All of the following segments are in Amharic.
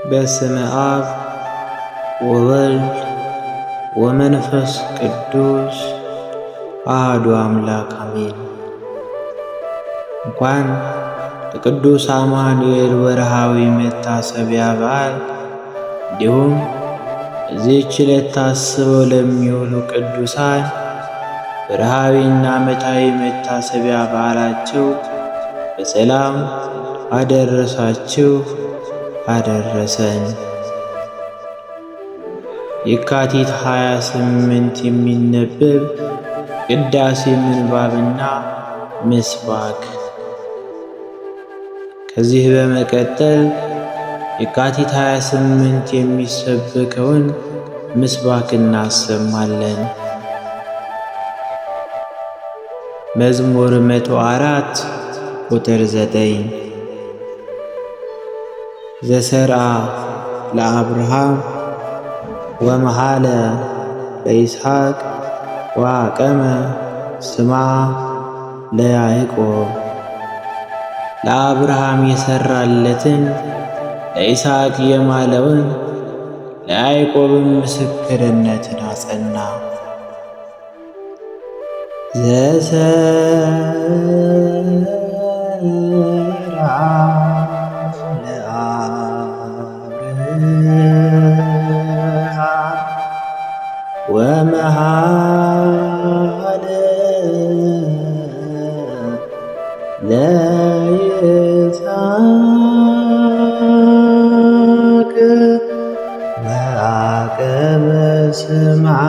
በስመ አብ ወወልድ ወመንፈስ ቅዱስ አሐዱ አምላክ አሜን። እንኳን ለቅዱስ አማኑኤል ወርሃዊ መታሰቢያ በዓል እንዲሁም በዚህች ዕለት ታስበው ለሚውሉ ቅዱሳን ወርሃዊና ዓመታዊ መታሰቢያ በዓላቸው በሰላም አደረሳችሁ አደረሰን። የካቲት 28 የሚነበብ ቅዳሴ ምንባብና ምስባክ። ከዚህ በመቀጠል የካቲት 28 የሚሰበከውን ምስባክ እናሰማለን። መዝሙር 104 ቁጥር 9 ዘሰርአ ለአብርሃም ወመሃለ ለይስሐቅ ወአቀመ ስማ ለያዕቆብ። ለአብርሃም የሠራለትን ለይስሐቅ የማለውን ለያዕቆብም ምስክርነትን አጸና። ዘሰርአ ወመሃለ ለይስሐቅ ወአቀመ ስምዓ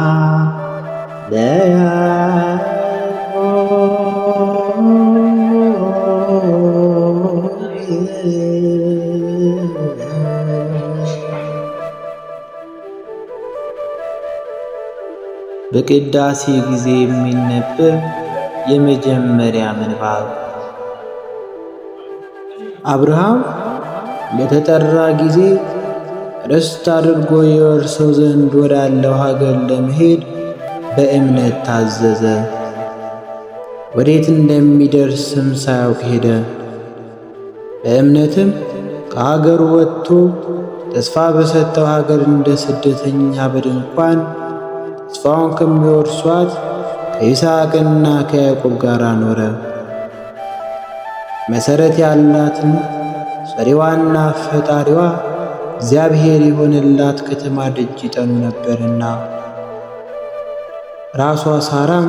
በቅዳሴ ጊዜ የሚነበብ የመጀመሪያ ምንባብ። አብርሃም በተጠራ ጊዜ ርስት አድርጎ የወርሰው ዘንድ ወዳለው ሀገር ለመሄድ በእምነት ታዘዘ። ወዴት እንደሚደርስም ሳያውቅ ሄደ። በእምነትም ከሀገሩ ወጥቶ ተስፋ በሰጠው ሀገር እንደ ስደተኛ በድንኳን ተስፋውን ከሚወርሷት ከይስሐቅና ከያዕቆብ ጋር ኖረ። መሠረት ያላትን ሰሪዋና ፈጣሪዋ እግዚአብሔር የሆነላት ከተማ ደጅ ይጠኑ ነበርና። ራሷ ሳራም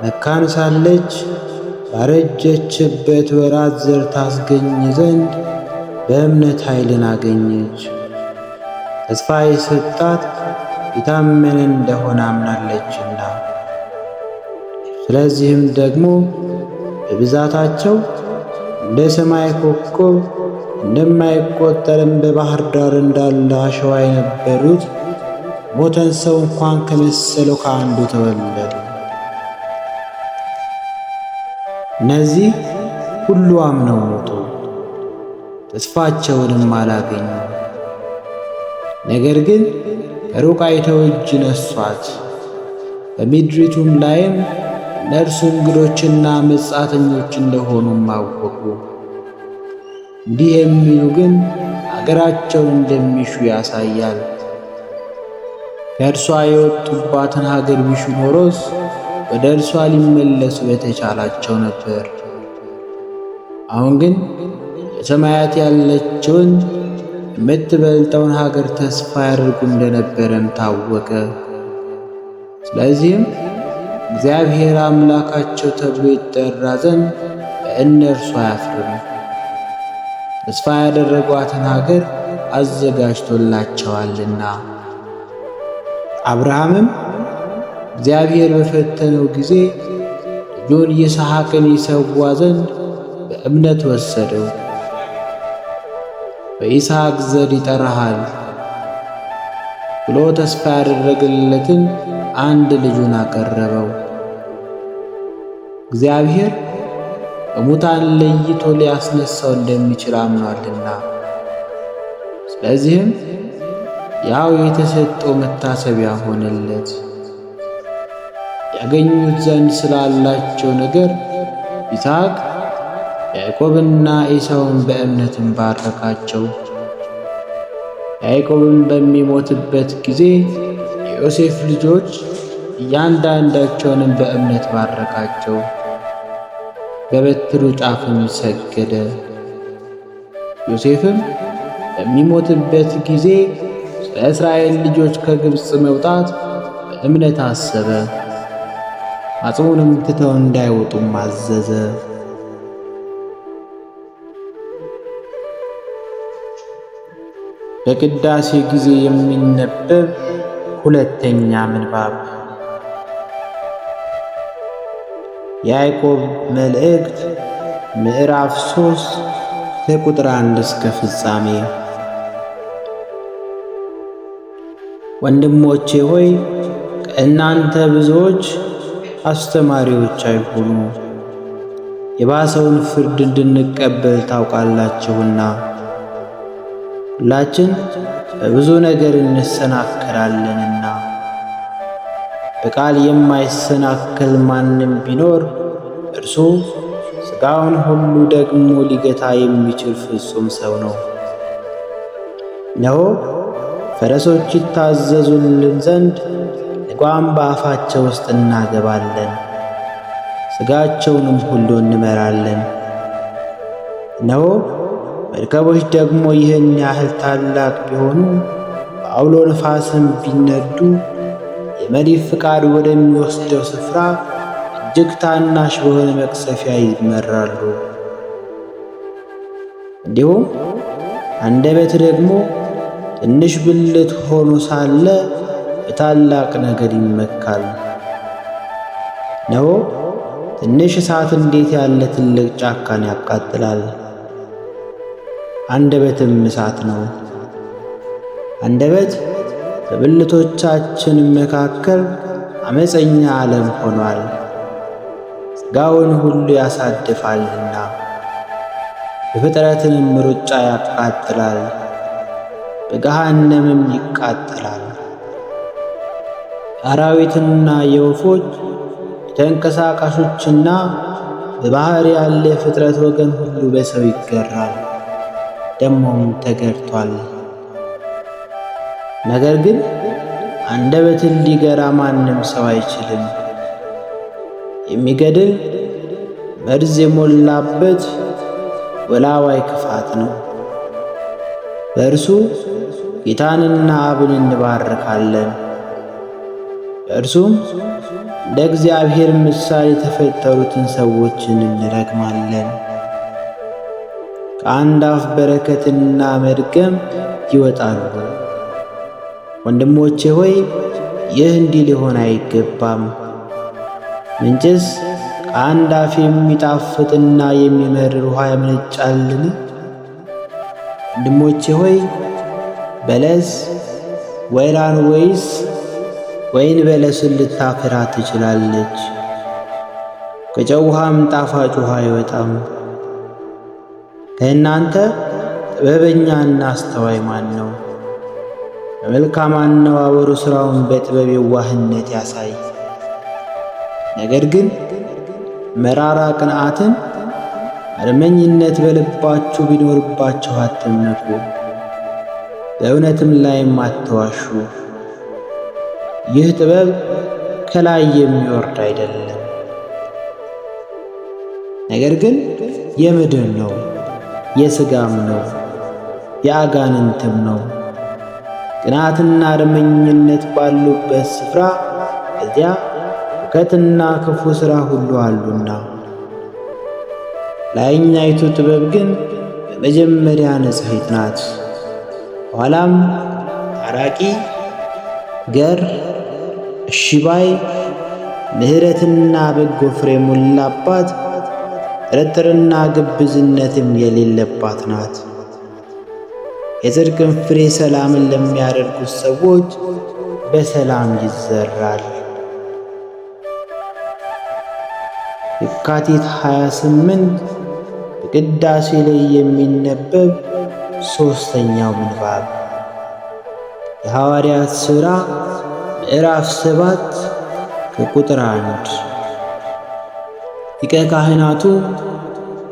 መካን ሳለች ባረጀችበት ወራት ዘር ታስገኝ ዘንድ በእምነት ኃይልን አገኘች። ተስፋ የሰጣት የታመነ እንደሆነ አምናለችና። ስለዚህም ደግሞ በብዛታቸው እንደ ሰማይ ኮከብ እንደማይቆጠርም በባህር ዳር እንዳለ አሸዋ የነበሩት ሞተን ሰው እንኳን ከመሰለው ከአንዱ ተወለዱ። እነዚህ ሁሉ አምነው ሞቱ፣ ተስፋቸውንም አላገኙ። ነገር ግን ከሩቅ አይተው እጅ ነሷት። በምድሪቱም ላይም እነርሱ እንግዶችና መጻተኞች እንደሆኑም አወቁ። እንዲህ የሚሉ ግን አገራቸውን እንደሚሹ ያሳያል። ከእርሷ የወጡባትን ሀገር ቢሹ ኖሮስ ወደ እርሷ ሊመለሱ በተቻላቸው ነበር። አሁን ግን በሰማያት ያለችውን የምትበልጠውን ሀገር ተስፋ ያደርጉ እንደነበረም ታወቀ። ስለዚህም እግዚአብሔር አምላካቸው ተብሎ ይጠራ ዘንድ በእነርሱ አያፍርም። ተስፋ ያደረጓትን ሀገር አዘጋጅቶላቸዋልና። አብርሃምም እግዚአብሔር በፈተነው ጊዜ ልጁን ይስሐቅን ይሰዋ ዘንድ በእምነት ወሰደው። በይስሐቅ ዘር ይጠራሃል ብሎ ተስፋ ያደረገለትን አንድ ልጁን አቀረበው። እግዚአብሔር በሙታን ለይቶ ሊያስነሳው እንደሚችል አምኗልና። ስለዚህም ያው የተሰጠው መታሰቢያ ሆነለት። ያገኙት ዘንድ ስላላቸው ነገር ይስሐቅ ያዕቆብና ኤሳውን በእምነትም ባረካቸው። ያዕቆብም በሚሞትበት ጊዜ የዮሴፍ ልጆች እያንዳንዳቸውንም በእምነት ባረካቸው፣ በበትሩ ጫፍም ሰገደ። ዮሴፍም በሚሞትበት ጊዜ ስለ እስራኤል ልጆች ከግብፅ መውጣት በእምነት አሰበ። አጽሙንም ትተው እንዳይወጡም አዘዘ። በቅዳሴ ጊዜ የሚነበብ ሁለተኛ ምንባብ የያዕቆብ መልእክት ምዕራፍ 3 ከቁጥር 1 እስከ ፍጻሜ። ወንድሞቼ ሆይ ከእናንተ ብዙዎች አስተማሪዎች አይሁኑ፣ የባሰውን ፍርድ እንድንቀበል ታውቃላችሁና። ሁላችን በብዙ ነገር እንሰናከላለንና፣ በቃል የማይሰናከል ማንም ቢኖር እርሱ ሥጋውን ሁሉ ደግሞ ሊገታ የሚችል ፍጹም ሰው ነው። እነሆ ፈረሶች ይታዘዙልን ዘንድ ልጓም በአፋቸው ውስጥ እናገባለን፣ ሥጋቸውንም ሁሉ እንመራለን። እነሆ መርከቦች ደግሞ ይህን ያህል ታላቅ ቢሆኑ በአውሎ ነፋስም ቢነዱ የመሪ ፍቃድ ወደሚወስደው ስፍራ እጅግ ታናሽ በሆነ መቅሰፊያ ይመራሉ። እንዲሁም አንደበት ደግሞ ትንሽ ብልት ሆኖ ሳለ በታላቅ ነገር ይመካል። እነሆ ትንሽ እሳት እንዴት ያለ ትልቅ ጫካን ያቃጥላል! አንደበትም እሳት ነው። አንደበት በብልቶቻችን መካከል አመፀኛ ዓለም ሆኗል፣ ሥጋውን ሁሉ ያሳድፋልና የፍጥረትንም ሩጫ ያቃጥላል፣ በገሃነምም ይቃጠላል። የአራዊትና የወፎች የተንቀሳቃሾችና በባሕር ያለ የፍጥረት ወገን ሁሉ በሰው ይገራል፣ ደሞም ተገርቷል። ነገር ግን አንደበትን ሊገራ ማንም ሰው አይችልም። የሚገድል መርዝ የሞላበት ወላዋይ ክፋት ነው። በእርሱ ጌታንና አብን እንባርካለን፣ በእርሱም እንደ እግዚአብሔር ምሳሌ የተፈጠሩትን ሰዎችን እንረግማለን። ከአንድ አፍ በረከትና መርገም ይወጣሉ። ወንድሞቼ ሆይ ይህ እንዲህ ሊሆን አይገባም። ምንጭስ ከአንድ አፍ የሚጣፍጥና የሚመርር ውሃ ያመነጫልን? ወንድሞቼ ሆይ በለስ ወይራን ወይስ ወይን በለስን ልታፈራ ትችላለች? ከጨው ውሃም ጣፋጭ ውሃ አይወጣም። ከእናንተ ጥበበኛና አስተዋይ ማን ነው? በመልካም አነዋወሩ ሥራውን በጥበብ የዋህነት ያሳይ። ነገር ግን መራራ ቅንዓትን፣ አድመኝነት በልባችሁ ቢኖርባችሁ አትመኩ፣ በእውነትም ላይም አትዋሹ። ይህ ጥበብ ከላይ የሚወርድ አይደለም፣ ነገር ግን የምድር ነው፣ የሥጋም ነው፣ የአጋንንትም ነው። ቅንዓትና አድመኝነት ባሉበት ስፍራ እዚያ ሁከትና ክፉ ሥራ ሁሉ አሉና። ላይኛይቱ ጥበብ ግን በመጀመሪያ ንጽሕት ናት፣ ኋላም ታራቂ፣ ገር፣ እሺ ባይ፣ ምሕረትና በጎ ፍሬ የሞላባት፣ ጥርጥርና ግብዝነትም የሌለባት ናት። የጽድቅን ፍሬ ሰላምን ለሚያደርጉት ሰዎች በሰላም ይዘራል። የካቲት 28 በቅዳሴ ላይ የሚነበብ ሦስተኛው ምንባብ የሐዋርያት ሥራ ምዕራፍ 7 ከቁጥር 1። ሊቀ ካህናቱ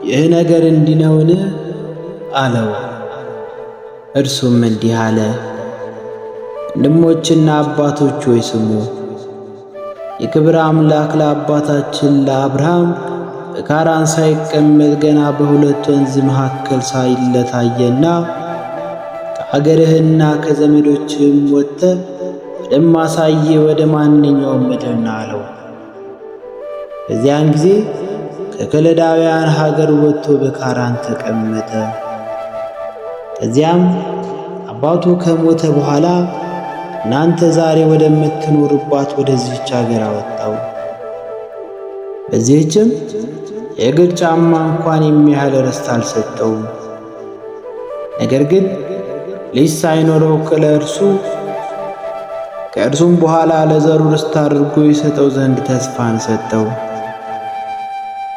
ይህ ነገር እንዲህ ነውን? አለው። እርሱም እንዲህ አለ፣ ወንድሞችና አባቶች ሆይ ስሙ። የክብር አምላክ ለአባታችን ለአብርሃም በካራን ሳይቀመጥ ገና በሁለት ወንዝ መካከል ሳለ ታየና ከአገርህና ከዘመዶችህም ወጥተህ ወደማሳይህ ወደ ማንኛውም ምድር ና አለው። በዚያን ጊዜ ከከለዳውያን ሀገር ወጥቶ በካራን ተቀመጠ። ከዚያም አባቱ ከሞተ በኋላ እናንተ ዛሬ ወደምትኖሩባት ወደዚህች አገር አወጣው። በዚህችም የእግር ጫማ እንኳን የሚያህል ርስት አልሰጠውም። ነገር ግን ልጅ ሳይኖረው ከእርሱም በኋላ ለዘሩ ርስት አድርጎ ይሰጠው ዘንድ ተስፋን ሰጠው።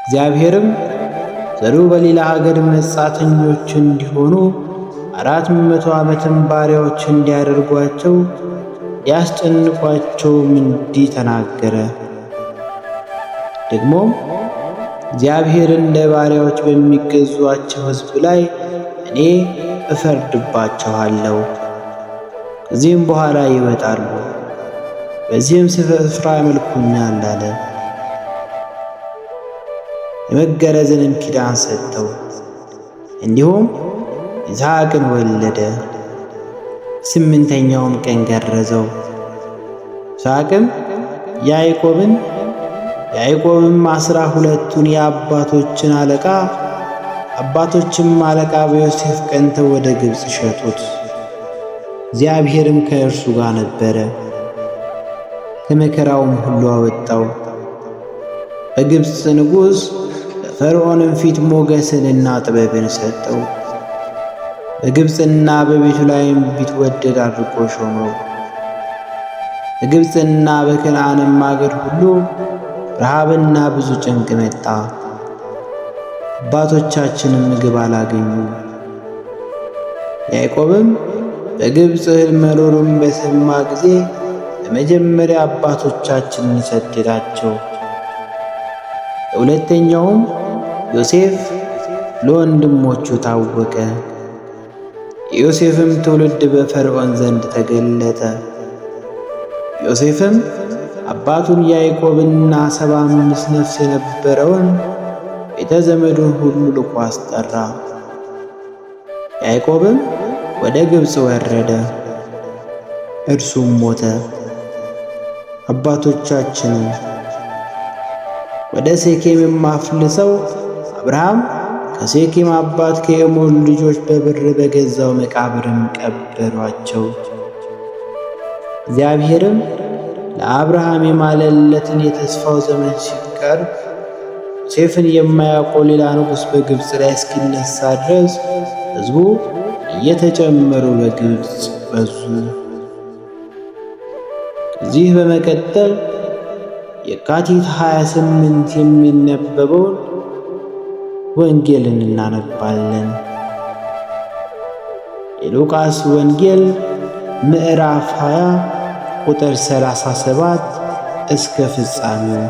እግዚአብሔርም ዘሩ በሌላ ሀገር መጻተኞች እንዲሆኑ 400 ዓመትም ባሪያዎች እንዲያደርጓቸው ያስጨንቋቸውም እንዲህ ተናገረ። ደግሞም እግዚአብሔር እንደ ባሪያዎች በሚገዙአቸው ሕዝብ ላይ እኔ እፈርድባቸዋለሁ። ከዚህም በኋላ ይወጣሉ፣ በዚህም ስፍራ ያመልኩኛል አለ። የመገረዝንም ኪዳን ሰጠው። እንዲሁም ይስሐቅን ወለደ። 8ኛውም ቀን ገረዘው። ይስሐቅም ያዕቆብም 12ቱን የአባቶችን አለቃ በዮሴፍ ቀንተው ወደ ግብፅ ሸጡት። እግዚአብሔርም ከእርሱ ጋር ነበረ፣ ከመከራውም ሁሉ አወጣው። በግብፅ ንጉሥ በፈርዖንም ፊት ሞገስንና ጥበብን ሰጠው። በግብፅና በቤቱ ላይም ቢትወደድ አድርጎ ሾመው። በግብፅና በከነዓንም አገር ሁሉ ረሃብና ብዙ ጭንቅ መጣ። አባቶቻችንም ምግብ አላገኙም። ያዕቆብም በግብፅ እህል መኖሩን በሰማ ጊዜ በመጀመሪያ አባቶቻችንን ሰደዳቸው። በሁለተኛውም ዮሴፍ ለወንድሞቹ ታወቀ። የዮሴፍም ትውልድ በፈርዖን ዘንድ ተገለጠ። ዮሴፍም አባቱን ያዕቆብንና 75 ነፍስ የነበረውን ቤተ ዘመዱን ሁሉ ልኮ አስጠራ። ያዕቆብም ወደ ግብፅ ወረደ፣ እርሱም ሞተ። አባቶቻችንም ወደ ሴኬምም አፍልሰው አብርሃም ከሴኬም አባት ከኤሞር ልጆች በብር በገዛው መቃብርም ቀበሯቸው። እግዚአብሔርም ለአብርሃም የማለለትን የተስፋው ዘመን ሲቀርብ ዮሴፍን የማያውቀው ሌላ ንጉሥ በግብፅ ላይ እስኪነሳ ድረስ ሕዝቡ እየተጨመሩ በግብፅ በዙ። ከዚህ በመቀጠል የካቲት 28 የሚነበበውን ወንጌልን እናነባለን። የሉቃስ ወንጌል ምዕራፍ 20 ቁጥር 37 እስከ ፍጻሜው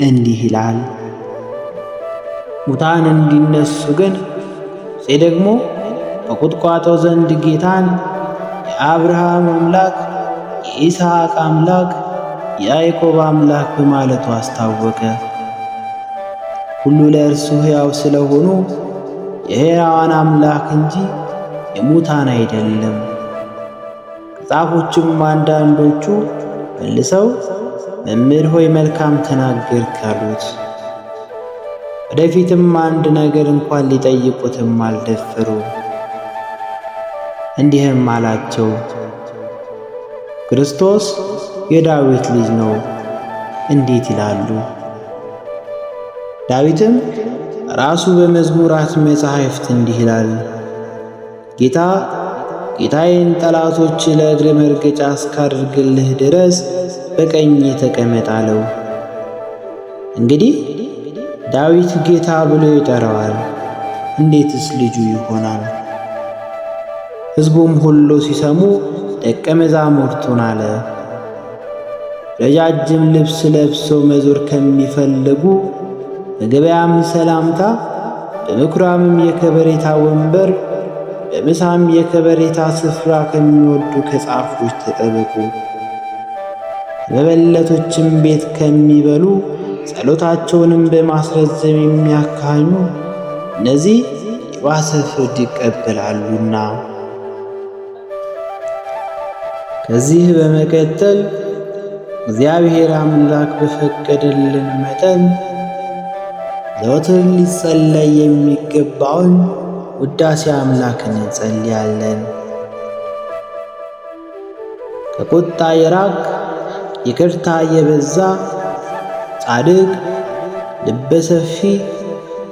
እንዲህ ይላል። ሙታን እንዲነሱ ግን ሙሴ ደግሞ በቁጥቋጦ ዘንድ ጌታን የአብርሃም አምላክ የይስሐቅ አምላክ የያዕቆብ አምላክ በማለቱ አስታወቀ። ሁሉ ለእርሱ ሕያው ስለሆኑ የሕያዋን አምላክ እንጂ የሙታን አይደለም። ከጻፎችም አንዳንዶቹ መልሰው መምህር ሆይ መልካም ተናገርክ አሉት። ወደፊትም አንድ ነገር እንኳን ሊጠይቁትም አልደፈሩ። እንዲህም አላቸው፣ ክርስቶስ የዳዊት ልጅ ነው እንዴት ይላሉ? ዳዊትም ራሱ በመዝሙራት መጻሕፍት እንዲህ ይላል፣ ጌታዬን ጠላቶች ለእግር መርገጫ እስካደርግልህ ድረስ በቀኜ ተቀመጥ አለው። እንግዲህ ዳዊት ጌታ ብሎ ይጠራዋል፣ እንዴትስ ልጁ ይሆናል? ሕዝቡም ሁሉ ሲሰሙ ደቀ መዛሙርቱን አለ፣ ረጃጅም ልብስ ለብሰው መዞር ከሚፈልጉ በገበያም ሰላምታ በምኵራብም የከበሬታ ወንበር በምሳም የከበሬታ ስፍራ ከሚወዱ ከጻፎች ተጠበቁ። በመበለቶችም ቤት ከሚበሉ ጸሎታቸውንም በማስረዘም የሚያካሂኑ እነዚህ የባሰ ፍርድ ይቀበላሉና። ከዚህ በመቀጠል እግዚአብሔር አምላክ በፈቀደልን መጠን ዘወትር ሊጸለይ የሚገባውን ውዳሴ አምላክን እንጸልያለን። ከቁጣ የራቅ ይቅርታ የበዛ ጻድቅ ልበ ሰፊ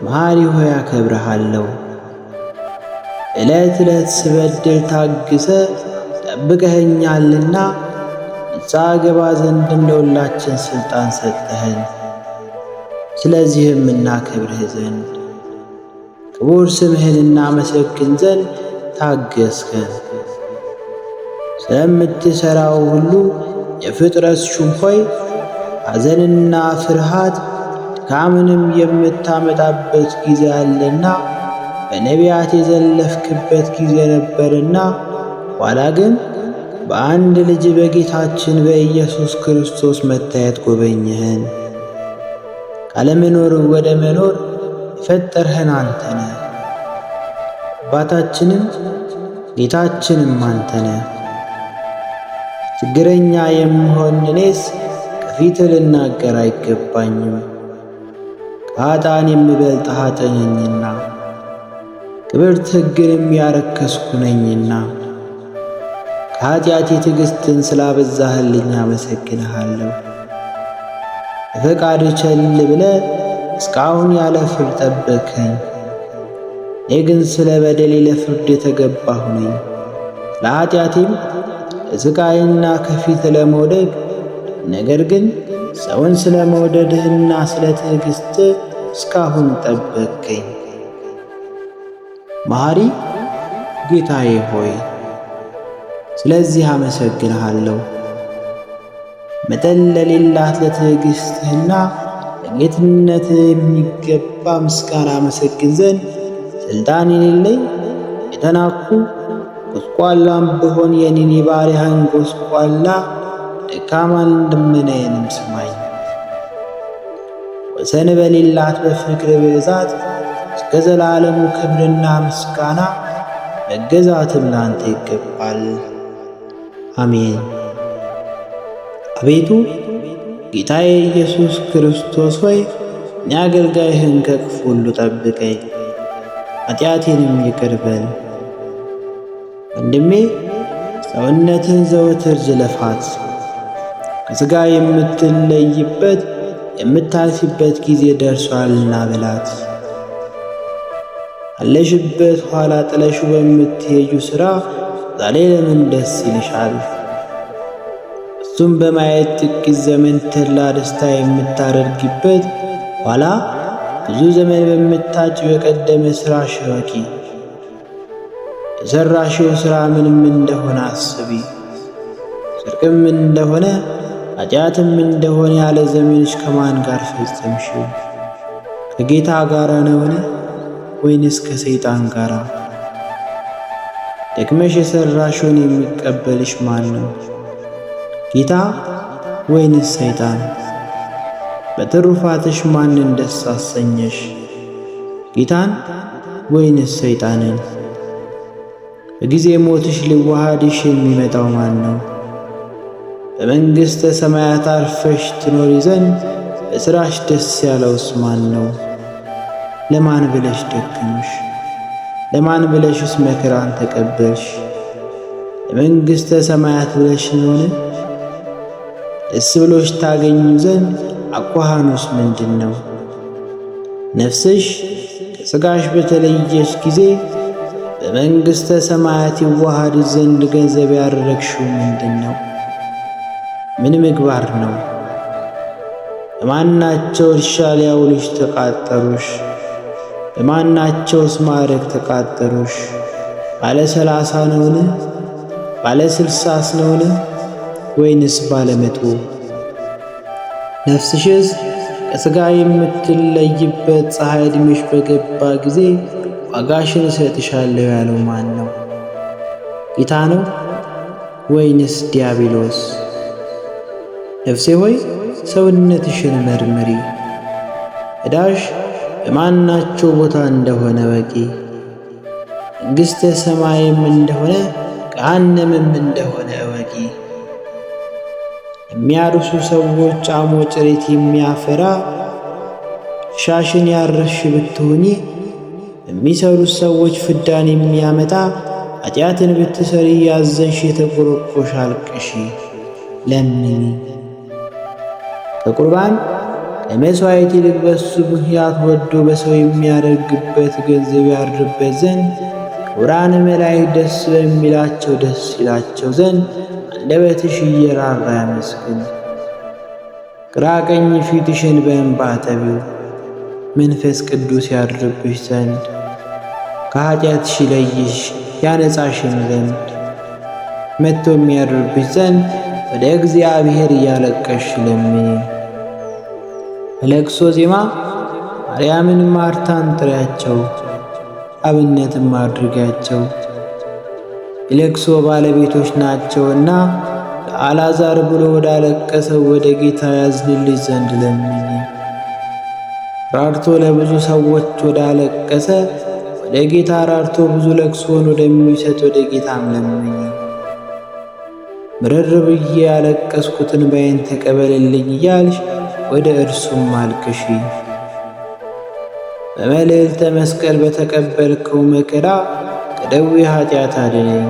መሐሪ ሆይ አከብርሃለሁ። ዕለት ዕለት ስበድል ታግሰ ጠብቀኸኛልና ንስሐ ገባ ዘንድም ለሁላችን ሥልጣን ሰጠኸን። ስለዚህም እናከብርህ ዘንድ ክቡር ስምህን እናመሰግን ዘንድ ታገስከን። ስለምትሠራው ሁሉ የፍጥረት ሹም ሆይ ሐዘንና ፍርሃት ድካምንም የምታመጣበት ጊዜ አለና በነቢያት የዘለፍክበት ጊዜ ነበርና ኋላ ግን በአንድ ልጅ በጌታችን በኢየሱስ ክርስቶስ መታየት ጎበኘህን። ካለመኖር ወደ መኖር የፈጠርህን አንተ ነህ። አባታችንም ጌታችንም አንተ ነህ። ችግረኛ የምሆን እኔስ ከፊት ልናገር አይገባኝም፣ ከኃጥአን የምበልጥ ኃጥእ ነኝና ክብርት ሕግንም ያረከስኩ ነኝና። ከኃጢአቴ ትዕግሥትን ስላበዛህልኝ አመሰግንሃለሁ። በፈቃድ ቸል ብለህ እስካሁን ያለ ፍርድ ጠበቅኸኝ። እኔ ግን ስለ በደሌ ለፍርድ የተገባሁ ነኝ። ስለ ኃጢአቴም ለሥቃይና ከፊት ለመውደቅ፣ ነገር ግን ሰውን ስለ መውደድህና ስለ ትዕግሥትህ እስካሁን ጠበቅኸኝ። መሐሪ ጌታዬ ሆይ ስለዚህ አመሰግንሃለሁ። መጠን ለሌላት ለትዕግሥትህና ለጌትነትህ የሚገባ ምስጋና አመሰግን ዘንድ ሥልጣን የሌለኝ የተናኩ ጐስቋላም ብሆን የኔን የባሪያህን ጐስቋላ ደካማን ልመናዬንም ስማኝ። ወሰን በሌላት በፍቅር ብዛት እስከ ዘላለሙ ክብርና ምስጋና መገዛትም ላንተ ይገባል። አሜን። አቤቱ ጌታዬ ኢየሱስ ክርስቶስ ሆይ እኔ አገልጋይህን ከክፉ ሁሉ ጠብቀኝ፣ ኃጢአቴንም ይቅር በል። ወንድሜ ሰውነትን ዘወትር ዝለፋት፣ ከሥጋ የምትለይበት የምታልፊበት ጊዜ ደርሷልና ብላት። አለሽበት ኋላ ጥለሹ በምትሄጁ ሥራ ዛሬ ለምን ደስ ይልሻል? እሱም በማየት ጥቂት ዘመን ተድላ ደስታ የምታደርጊበት ኋላ ብዙ ዘመን በምታጭ በቀደመ ሥራሽ እወቂ። የሠራሽው ሥራ ምንም እንደሆነ አስቢ። ጽድቅም እንደሆነ ኃጢአትም እንደሆነ ያለ ዘመንሽ ከማን ጋር ፈጸምሽው? ከጌታ ጋር ነውን ወይንስ ከሰይጣን ጋር? ደክመሽ የሠራሽውን የሚቀበልሽ ማን ነው? ጌታ ወይንስ ሰይጣን? በትሩፋትሽ ማንን ደስ አሰኘሽ? ጌታን ወይንስ ሰይጣንን? በጊዜ ሞትሽ ሊዋሃድሽ የሚመጣው ማን ነው? በመንግሥተ ሰማያት አርፈሽ ትኖሪ ዘንድ በሥራሽ ደስ ያለውስ ማን ነው? ለማን ብለሽ ደከምሽ? ለማን ብለሽስ መከራን ተቀበልሽ? ለመንግሥተ ሰማያት ብለሽ ነውን? ደስ ብሎሽ ታገኙ ዘንድ አኳኋኑስ ምንድን ነው? ነፍስሽ ከሥጋሽ በተለየች ጊዜ በመንግሥተ ሰማያት ይዋሃድ ዘንድ ገንዘብ ያደረግሽው ምንድን ነው? ምን ምግባር ነው? በማናቸው እርሻ ሊያውሉሽ ተቃጠሩሽ? በማናቸውስ ማዕረግ ተቃጠሩሽ? ባለ 30 ነውን? ባለ 60 ነውን? ወይንስ ባለ 100? ነፍስሽስ ከሥጋ የምትለይበት ፀሐይ ዕድሜሽ በገባ ጊዜ ዋጋሽን እሰጥሻለሁ ያለው ማን ነው? ጌታ ነው ወይንስ ዲያብሎስ? ነፍሴ ሆይ ሰውነትሽን መርምሪ፣ ዕዳሽ በማናቸው ቦታ እንደሆነ ወቂ። መንግሥተ ሰማይም እንደሆነ ገሃነምም እንደሆነ እወቂ። የሚያርሱ ሰዎች አሞጭ ሬት የሚያፈራ እርሻሽን ያረስሽ ብትሆኚ፣ የሚሰሩት ሰዎች ፍዳን የሚያመጣ ኃጢአትን ብትሰሪ ያዘንሽ የተቆረቆሽ አልቅሺ ለምኚ። ከቁርባን ከመሥዋዕት ይልቅ በሱ ምክንያት ወዶ በሰው የሚያደርግበት ገንዘብ ያድርበት ዘንድ ክቡራን መላእክት ደስ በሚላቸው ደስ ይላቸው ዘንድ አንደበትሽ እየራራ ያመስግን። ግራ ቀኝ ፊትሽን በእንባ ጠቢው፣ መንፈስ ቅዱስ ያድርብሽ ዘንድ ከኃጢአትሽ ይለይሽ ያነጻሽም ዘንድ መጥቶ የሚያድርብሽ ዘንድ ወደ እግዚአብሔር እያለቀሽ ለምኚ። በለቅሶ ዜማ ማርያምን ማርታን ጥሪያቸው፣ አብነትም አድርጊያቸው። የለቅሶ ባለቤቶች ናቸውና ለአልዓዛር ብሎ ወዳለቀሰው ወደ ጌታ ያዝንልሽ ዘንድ ለምኚ። ራርቶ ለብዙ ሰዎች ወዳለቀሰ ወደ ጌታ ራርቶ ብዙ ለቅሶን ወደሚሰጥ ወደ ጌታም ለምኚ። ምርር ብዬ ያለቀስኩትን ባይን ተቀበልልኝ እያልሽ ወደ እርሱም አልቅሺ። በመልዕልተ መስቀል በተቀበልከው መከራ ከደዌ ኃጢአት አድነኝ።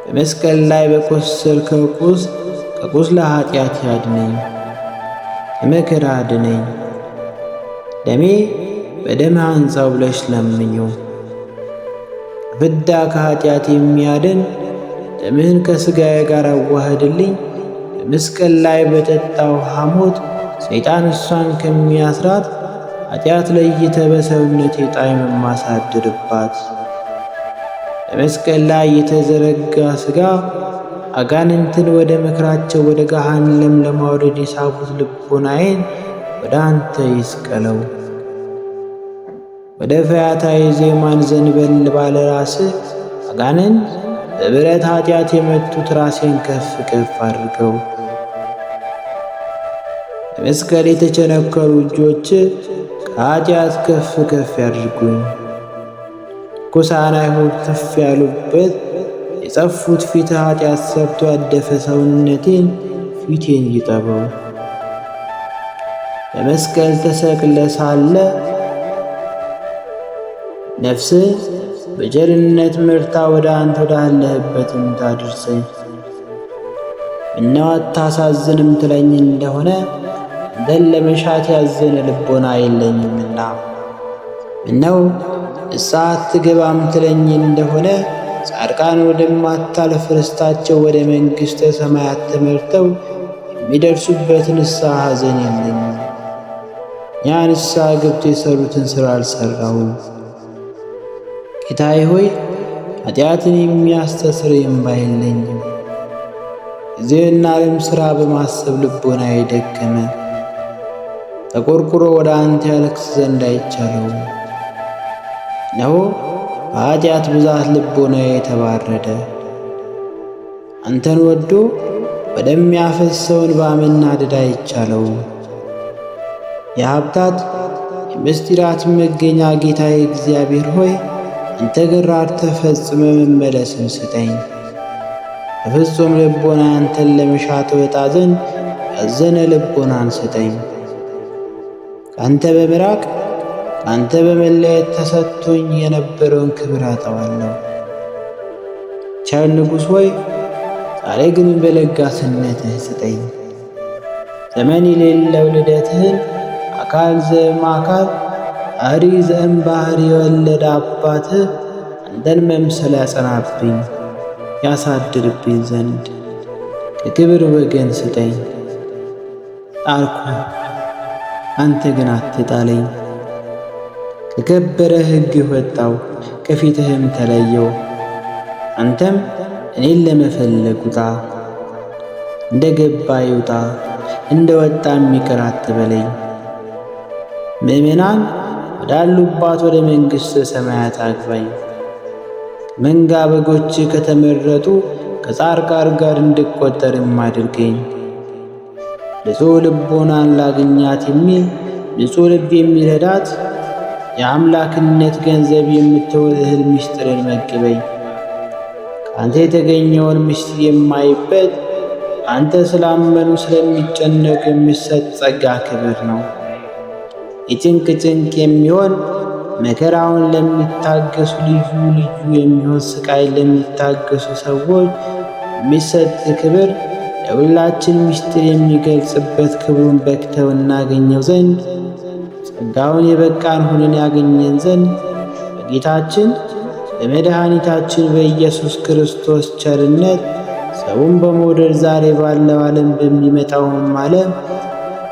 በመስቀል ላይ በቆሰልከው ቁስል ከቁስለ ኃጢአት ያድነኝ፣ ከመከራ አድነኝ። ደሜ በደምህ አንጻው ብለሽ ለምኚው። ፍዳ ከኃጢአት የሚያድን ደምህን ከሥጋዬ ጋር አዋህድልኝ። በመስቀል ላይ በጠጣው ሐሞት ሰይጣን እሷን ከሚያስራት ኃጢአት ለይተ በሰውነቴ ጣዕም ማሳድርባት። በመስቀል ላይ የተዘረጋ ሥጋ አጋንንትን ወደ ምክራቸው ወደ ገሃነም ለማውረድ የሳቡት ልቦናዬን ወደ አንተ ይስቀለው። ወደ ፈያታዊ ዜማን ዘንበል ባለ ራስህ አጋንንት በብረት ኃጢአት የመቱት ራሴን ከፍ ከፍ አድርገው። በመስቀል የተቸነከሩ እጆች ከኃጢአት ከፍ ከፍ ያድርጉኝ። ኩሳን አይሁድ ከፍ ያሉበት የጸፉት ፊት ኃጢአት ሰርቶ ያደፈ ሰውነቴን ፊቴን ይጠበው። በመስቀል ተሰቅለ ሳለ ነፍስህ በጀርነት ምርታ ወደ አንተ ወዳለህበትም ታድርሰኝ። ምነው አታሳዝንም ትለኝ እንደሆነ አንተን ለመሻት ያዘነ ልቦና የለኝምና። ምነው ንስሐ አትገባም ትለኝ እንደሆነ ጻድቃን ወደማታልፍ ርስታቸው ወደ መንግሥተ ሰማያት ተመርተው የሚደርሱበት ንስሐ ሐዘን የለኝም። ያ ንስሐ ገብቶ የሠሩትን ሥራ አልሠራሁም። ጌታዬ ሆይ ኃጢአትን የሚያስተሰርይ እምባ የለኝም። የዚህን ዓለም ሥራ በማሰብ ልቦናዬ ደከመ። ተቆርቁሮ ወደ አንተ ያለቅስ ዘንድ አይቻለውም። እነሆ በኃጢአት ብዛት ልቦናዬ ተባረደ። አንተን ወዶ ወደሚያፈሰውን በመናደድ አይቻለውም። የሀብታት የምስጢራት መገኛ ጌታዬ እግዚአብሔር ሆይ አንተ ግን ራርተህ ፈጽመ መመለስን ስጠኝ። በፍጹም ልቦና አንተን ለመሻት ወጣ ዘንድ ያዘነ ልቦናን ስጠኝ። ከአንተ በመራቅ ከአንተ በመለየት ተሰጥቶኝ የነበረውን ክብር አጠዋለሁ። ቸር ንጉሥ ሆይ ዛሬ ግን በለጋስነትህ ስጠኝ። ዘመን የሌለው ልደትህን አካል ዘእምአካል ባህሪ ዘእምባሕሪ የወለደ አባትህ አንተን መምሰል ያጸናብኝ ያሳድርብኝ ዘንድ ከክብር ወገን ስጠኝ። ጣርኩ አንተ ግን አትጣለኝ። ከከበረ ሕግህ ወጣው ከፊትህም ተለየው። አንተም እኔን ለመፈለግ ውጣ፣ እንደ ገባ ይውጣ እንደ ወጣ ይቅር አትበለኝ። ምእመናን ወዳሉባት ወደ መንግሥተ ሰማያት አግባኝ። መንጋ በጎች ከተመረጡ ከጻድቃን ጋር እንድቆጠርም አድርገኝ። ንጹሕ ልቦናን ላግኛት የሚል ንጹሕ ልብ የሚረዳት የአምላክነት ገንዘብ የምትሆን እህል ምስጢርን መግበኝ። ከአንተ የተገኘውን ምስጢር የማይበት አንተ ስላመኑ ስለሚጨነቁ የሚሰጥ ጸጋ ክብር ነው። የጭንቅ ጭንቅ የሚሆን መከራውን ለሚታገሱ ልዩ ልዩ የሚሆን ስቃይ ለሚታገሱ ሰዎች የሚሰጥ ክብር ለሁላችን ምስጢር የሚገልጽበት ክብሩን በክተው እናገኘው ዘንድ ጸጋውን የበቃን ሆነን ያገኘን ዘንድ በጌታችን በመድኃኒታችን በኢየሱስ ክርስቶስ ቸርነት ሰውን በመውደድ ዛሬ ባለው ዓለም በሚመጣውም ዓለም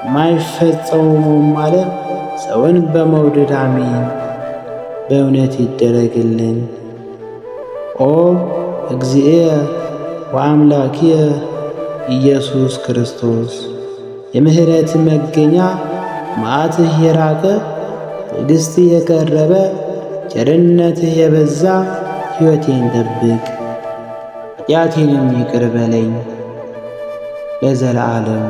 የማይፈጸመውም ዓለም ሰውን በመውደድ አሜን በእውነት ይደረግልን። ኦ እግዚእየ ወአምላክየ ኢየሱስ ክርስቶስ የምሕረት መገኛ መዓትህ የራቀ ትዕግሥትህ የቀረበ ቸርነትህ የበዛ ሕይወቴን ጠብቅ፣ ኃጢአቴንም ይቅር በለኝ ለዘላለሙ።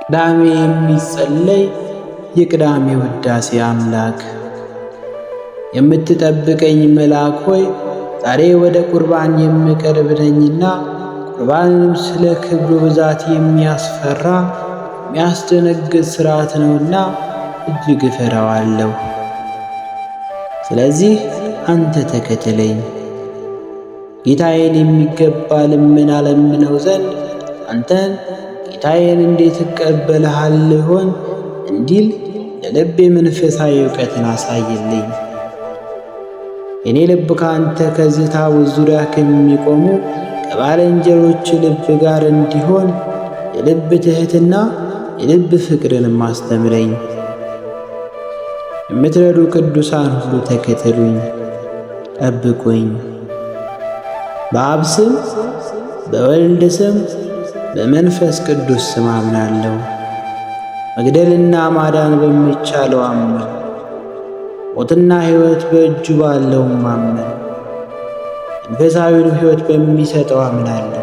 ቅዳሜ የሚጸለይ የቅዳሜ ውዳሴ አምላክ የምትጠብቀኝ መልአክ ሆይ ዛሬ ወደ ቁርባን የምቀርብ ነኝና ቁርባንም ስለ ክብሩ ብዛት የሚያስፈራ የሚያስደነግጥ ሥርዓት ነውና እጅግ እፈራዋለሁ። ስለዚህ አንተ ተከተለኝ። ጌታዬን የሚገባ ልመና ለምነው ዘንድ አንተን ጌታዬን እንዴት እቀበልሃለሁ ይሆን እንዲል ለልቤ መንፈሳዊ ዕውቀትን አሳይልኝ። የኔ ልብ ካንተ ከዚህ ታቦት ዙሪያ ከሚቆሙ ከባልንጀሮች ልብ ጋር እንዲሆን የልብ ትሕትና የልብ ፍቅርን አስተምረኝ። የምትረዱ ቅዱሳን ሁሉ ተከተሉኝ፣ ጠብቁኝ። በአብ ስም በወልድ ስም በመንፈስ ቅዱስ ስም አምናለሁ። መግደልና ማዳን በሚቻለው አመን፣ ሞትና ሕይወት በእጁ ባለውም አመን፣ መንፈሳዊውን ሕይወት በሚሰጠው አምናለሁ።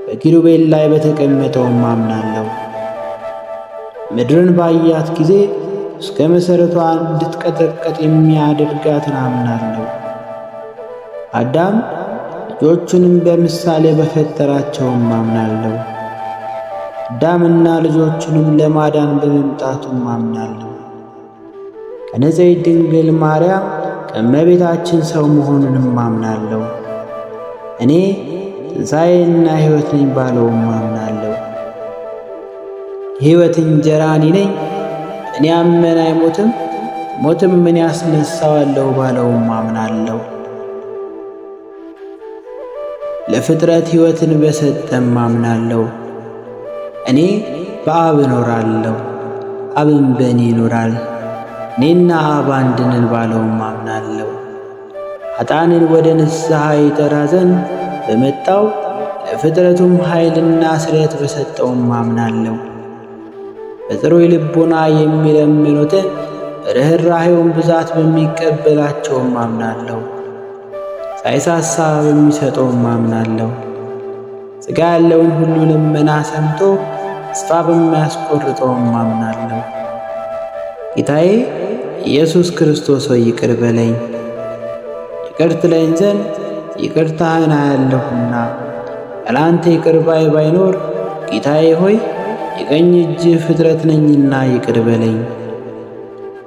በኪሩቤል ላይ በተቀመጠውም አምናለሁ። ምድርን ባያት ጊዜ እስከ መሠረቷ እንድትቀጠቀጥ የሚያደርጋትን አምናለሁ። አዳም ልጆቹንም በምሳሌ በፈጠራቸውም አምናለሁ። አዳምና ልጆቹንም ለማዳን በመምጣቱም አምናለሁ። ከንጽሕት ድንግል ማርያም ከእመቤታችን ሰው መሆኑንም አምናለሁ። እኔ ትንሣኤና ሕይወት ነኝ ባለውም አምናለሁ። ሕይወት እንጀራ እኔ ነኝ፣ እኔ ያመነ አይሞትም፣ ሞትም ምን ያስነሣዋለሁ ባለውም አምናለሁ። ለፍጥረት ሕይወትን በሰጠም አምናለሁ። እኔ በአብ እኖራለሁ፣ አብም በእኔ ይኖራል፣ እኔና አብ አንድ ነን ባለውም አምናለሁ። ኃጥአንን ወደ ንስሐ ይጠራ ዘንድ በመጣው ለፍጥረቱም ኃይልና ስርየት በሰጠውም አምናለሁ። በጥሩይ ልቦና የሚለምኑትን ርኅራኄውን ብዛት በሚቀበላቸውም አምናለሁ። ሳይሳሳ በሚሰጠውም አምናለሁ። ሥጋ ያለውን ሁሉ ልመና ሰምቶ ተስፋ በሚያስቆርጠውም አምናለሁ። ጌታዬ ኢየሱስ ክርስቶስ ሆይ ይቅር በለኝ። ይቅር ትለኝ ዘንድ ይቅርታህን አያለሁና ያላንተ ይቅር ባይ ባይኖር ጌታዬ ሆይ የቀኝ እጅህ ፍጥረት ነኝና ይቅር በለኝ።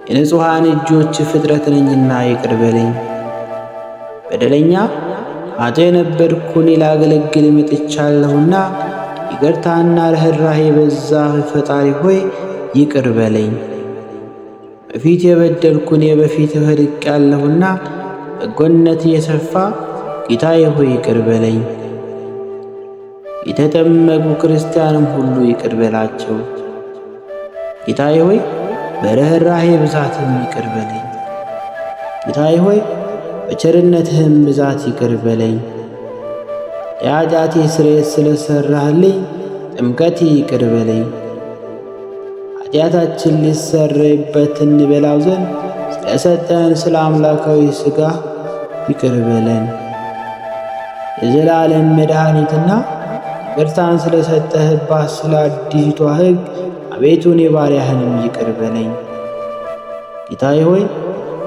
የንጹሐን እጆች ፍጥረት ነኝና ይቅር በለኝ። በደለኛ ኃጥእ የነበርኩ እኔ ላገለግል መጥቻለሁና ይቅርታና ርኅራኄ የበዛህ ፈጣሪ ሆይ ይቅር በለኝ። በፊት የበደልኩ እኔ በፊትህ ወድቄአለሁና በጎነት የሰፋ ጌታዬ ሆይ ይቅር በለኝ። የተጠመቁ ክርስቲያንም ሁሉ ይቅር በላቸው። ጌታዬ ሆይ በርኅራኄ ብዛትም ይቅር በለኝ። ጌታዬ ሆይ በቸርነትህም ብዛት ይቅር በለኝ። የኃጢአቴ ስርየት ስለሠራህልኝ ጥምቀቴ ይቅር በለኝ። ኃጢአታችን ሊሰረይበት እንበላው ዘንድ ስለሰጠን ስለ አምላካዊ ሥጋ ይቅር በለን። የዘላለም መድኃኒትና ይቅርታን ስለሰጠህባት ስለ አዲሲቷ ሕግ አቤቱ እኔ ባሪያህንም ይቅር በለኝ። ጌታዬ ሆይ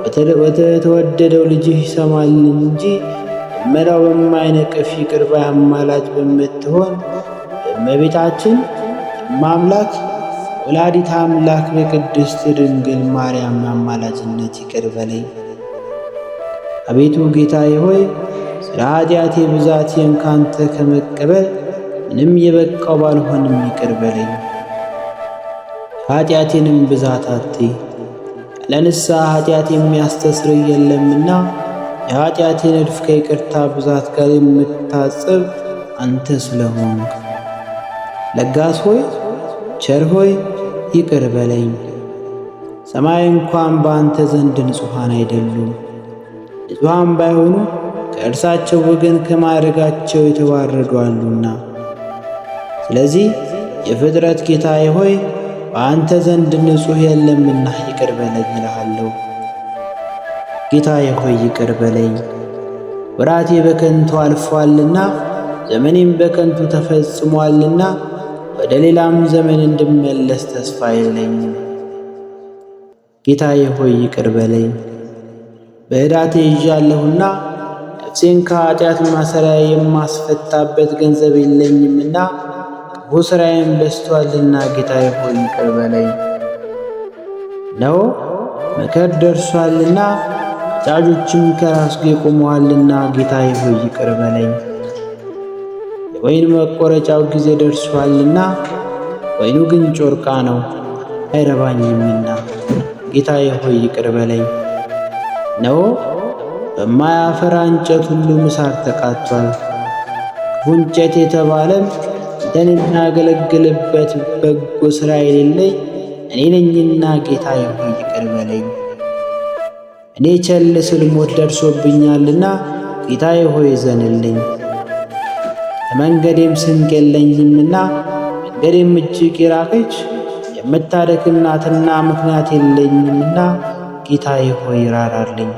በተወደደው ልጅህ ይሰማልን እንጂ ልመናው በማይነቅፍ ይቅር ባይ አማላጅ በምትሆን በእመቤታችን እማምላክ ወላዲተ አምላክ በቅድስት ድንግል ማርያም አማላጅነት ይቅር በለኝ። አቤቱ ጌታዬ ሆይ ስለ ኃጢአቴ ብዛቴን ካንተ ከመቀበል ምንም የበቃው ባልሆንም ይቅር በለኝ። ኃጢአቴንም ብዛት አትይ፣ ለንስሐ ኃጢአት የሚያስተስርይ የለምና የኃጢአቴን እድፍ ከይቅርታ ብዛት ጋር የምታጽብ አንተ ስለሆንክ። ለጋስ ሆይ ቸር ሆይ ይቅር በለኝ። ሰማይ እንኳን በአንተ ዘንድ ንጹሐን አይደሉም። ንጹሐን ባይሆኑ ከእርሳቸው ወገን ከማዕረጋቸው የተዋረዱ አሉና። ስለዚህ የፍጥረት ጌታዬ ሆይ በአንተ ዘንድ ንጹሕ የለምና ይቅር በለኝ እልሃለሁ። ጌታዬ ሆይ ይቅር በለኝ። ወራቴ በከንቱ አልፏልና ዘመኔም በከንቱ ተፈጽሟልና ወደ ሌላም ዘመን እንድመለስ ተስፋ የለኝም። ጌታዬ ሆይ ይቅር በለኝ። በዕዳቴ ይዣለሁና ነፍሴን ከኃጢአት ማሰሪያ የማስፈታበት ገንዘብ የለኝምና ክፉ ሥራዬም በዝቶአልና ጌታዬ ሆይ ይቅር በለኝ። እነሆ መከር ደርሶአልና ጫጆችም ከራስጌ ቆመዋልና ጌታዬ ሆይ ይቅር በለኝ። የወይን መቆረጫው ጊዜ ደርሶአልና ወይኑ ግን ጮርቃ ነው አይረባኝምና ጌታዬ ሆይ ይቅር በለኝ። እነሆ በማያፈራ እንጨት ሁሉ ምሳር ተቃጥቷል። ክፉ እንጨት የተባለም አንተን የሚያገለግልበት በጎ ሥራ የሌለኝ እኔ ነኝና ጌታዬ ሆይ ይቅር በለኝ። እኔ ቸል ስል ሞት ደርሶብኛልና ጌታዬ ሆይ እዘንልኝ። ለመንገዴም ስንቅ የለኝምና መንገዴም እጅግ የራቀች የምታደክም ናትና ምክንያት የለኝምና ጌታዬ ሆይ ራራልኝ።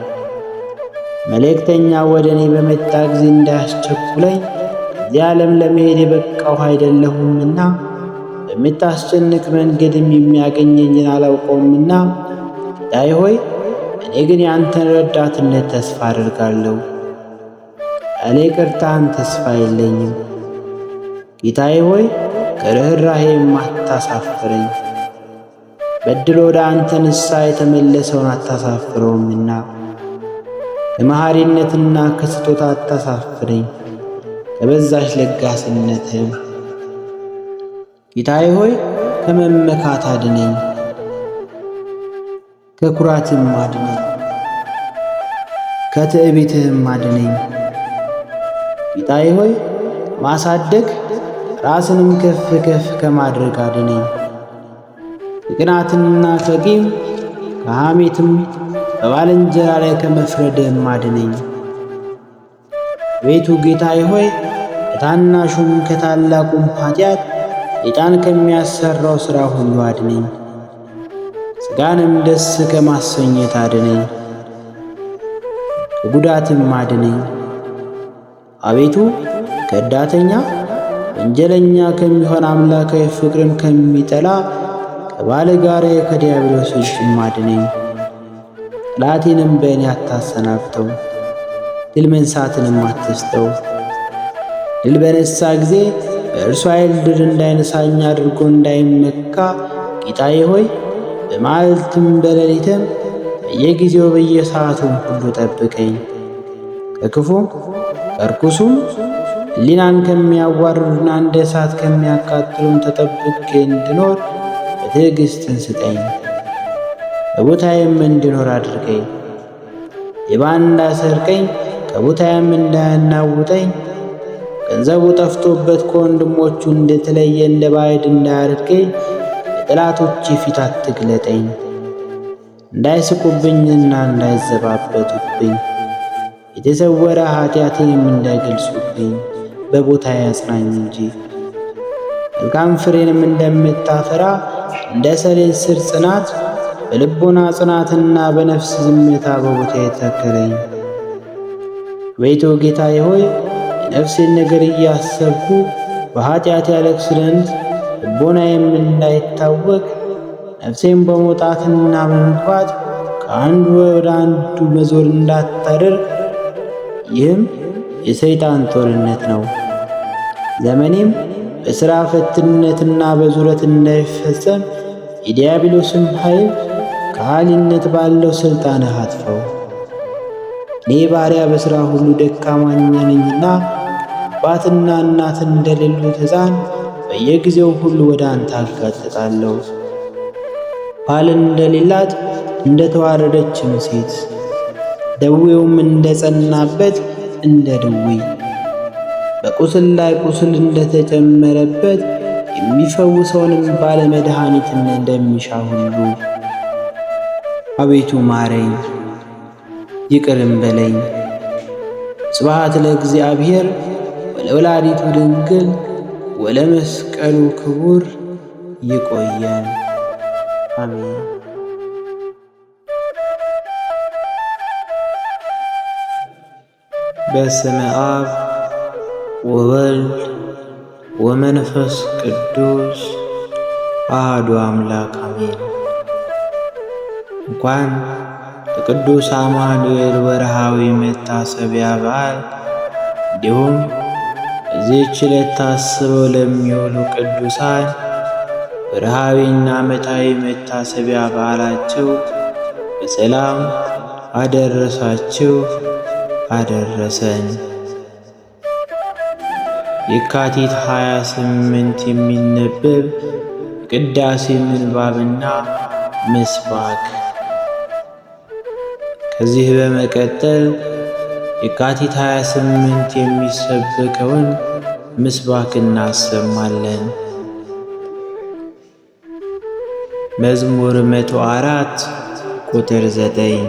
መልእክተኛ ወደ እኔ በመጣ ጊዜ እንዳያስቸኩለኝ ከዚህ ዓለም ለመሄድ የበቃሁ አይደለሁምና በምታስጨንቅ መንገድም የሚያገኘኝን አላውቀውምና ጌታዬ ሆይ እኔ ግን ያንተን ረዳትነት ተስፋ አድርጋለሁ። ያለ ይቅርታህም ተስፋ የለኝም። ጌታዬ ሆይ ከርኅራኄም አታሳፍረኝ። በድሎ ወደ አንተ ንስሐ የተመለሰውን አታሳፍረውምና ከመሐሪነትና ከስጦታ አታሳፍረኝ ከበዛሽ ለጋስነትህም። ጌታዬ ሆይ ከመመካት አድነኝ፣ ከኩራትም አድነኝ፣ ከትዕቢትህም አድነኝ። ጌታዬ ሆይ ማሳደግ ራስንም ከፍ ከፍ ከማድረግ አድነኝ። ከቅናትና ከቂም ከሐሜትም በባልንጀራ ላይ ከመፍረድህም አድነኝ። ቤቱ ጌታዬ ሆይ ከታናሹም ከታላቁም ኃጢአት ሰይጣን ከሚያሰራው ሥራ ሁሉ አድነኝ። ሥጋንም ደስ ከማሰኘት አድነኝ፣ ከጉዳትም አድነኝ። አቤቱ ከዳተኛ ወንጀለኛ ከሚሆን አምላካዊ ፍቅርን ከሚጠላ ከባለጋራዬ ከዲያብሎስ እጅም አድነኝ። ጠላቴንም በእኔ አታሰናብተው፣ ድል መንሳትንም አትስጠው። ድል በነሳ ጊዜ በእርሱ ኃይል ድል እንዳይነሳኝ አድርጎ እንዳይመካ ጌታዬ ሆይ በመዓልትም በሌሊትም በየጊዜው በየሰዓቱም ሁሉ ጠብቀኝ። ከክፉም ከርኩሱም ሕሊናን ከሚያዋርዱና እንደ እሳት ከሚያቃጥሉን ተጠብቄ እንድኖር በትዕግሥትን ስጠኝ። በቦታዬም እንድኖር አድርገኝ። ሌባ እንዳይሰርቀኝ ከቦታዬም እንዳያናውጠኝ ገንዘቡ ጠፍቶበት ከወንድሞቹ እንደተለየ እንደ ባዕድ እንዳያደርገኝ በጠላቶቼ ፊት አትግለጠኝ። እንዳይስቁብኝና እንዳይዘባበቱብኝ የተሰወረ ኃጢአቴንም እንዳይገልጹብኝ በቦታዬ አጽናኝ እንጂ። መልካም ፍሬንም እንደምታፈራ እንደ ሰሌን ስር ጽናት በልቦና ጽናትና በነፍስ ዝምታ በቦታ የተከለኝ። አቤቱ ጌታዬ ሆይ የነፍሴን ነገር እያሰብኩ በኃጢአት ያለቅስ ዘንድ ልቦናዬም እንዳይታወክ ነፍሴን በመውጣትና በመግባት ከአንዱ ወደ አንዱ መዞር እንዳታደርግ። ይህም የሰይጣን ጦርነት ነው። ዘመኔም በሥራ ፈትነትና በዙረት እንዳይፈጸም የዲያብሎስም ኃይል ከሃሊነት ባለው ሥልጣንህ አጥፈው። እኔ ባሪያ በሥራ ሁሉ ደካማ ነኝና አባትና እናት እንደሌሉት ሕፃን በየጊዜው ሁሉ ወደ አንተ አጋጥጣለሁ። ባል እንደሌላት እንደ ተዋረደችም ሴት ደዌውም እንደ ጸናበት እንደ ድውይ በቁስል ላይ ቁስል እንደተጨመረበት የሚፈውሰውንም ባለመድኃኒትን እንደሚሻ ሁሉ አቤቱ ማረኝ፣ ይቅርም በለኝ። ስብሐት ለእግዚአብሔር ወለወላዲቱ ድንግል ወለመስቀሉ ክቡር። ይቆየን። አሜን። በስመ አብ ወወልድ ወመንፈስ ቅዱስ አሐዱ አምላክ አሜን። እንኳን ለቅዱስ አማኑኤል ወርሃዊ መታሰቢያ በዓል እንዲሁም በዚህች ዕለት ታስበው ለሚውሉ ቅዱሳን ወርሃዊና ዓመታዊ መታሰቢያ በዓላቸው በሰላም አደረሳችሁ አደረሰን። የካቲት 28 የሚነበብ ቅዳሴ ምንባብና ምስባክ። ከዚህ በመቀጠል የካቲት 28 የሚሰበከውን ምስባክ እናሰማለን። መዝሙር 104 ቁጥር 9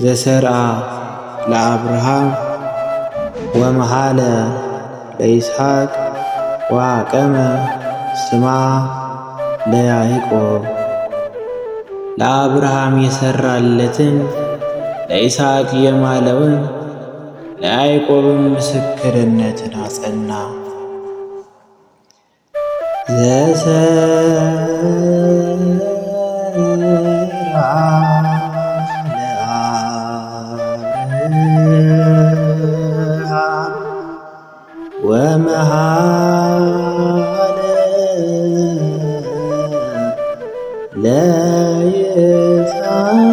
ዘሰርአ ለአብርሃም ወመሃለ ለይስሐቅ ወአቀመ ስማ ለያዕቆብ። ለአብርሃም የሠራለትን ለይስሐቅ የማለውን ለያዕቆብም ምስክርነትን አጸና። ወመሃለ ለይስሐቅ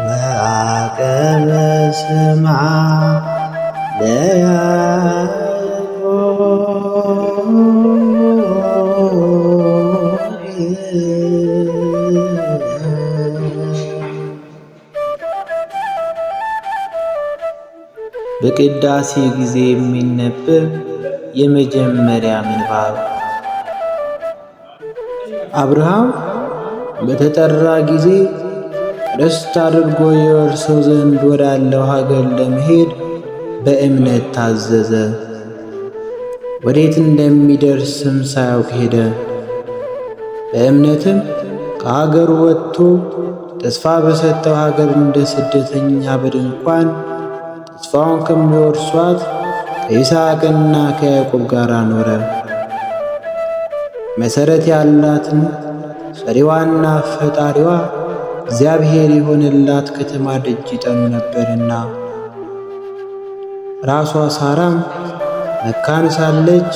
ወአቀመ ስማ በቅዳሴ ጊዜ የሚነበብ የመጀመሪያ ምንባብ። አብርሃም በተጠራ ጊዜ ርስት አድርጎ የወርሰው ዘንድ ወዳለው ሀገር ለመሄድ በእምነት ታዘዘ። ወዴት እንደሚደርስም ሳያውቅ ሄደ። በእምነትም ከሀገሩ ወጥቶ ተስፋ በሰጠው ሀገር እንደ ስደተኛ በድንኳን ተስፋውን ከሚወርሷት ከይስሐቅና ከያዕቆብ ጋር ኖረ። መሠረት ያላትን ሰሪዋና ፈጣሪዋ እግዚአብሔር የሆነላት ከተማ ደጅ ይጠኑ ነበርና። ራሷ ሳራም መካን ሳለች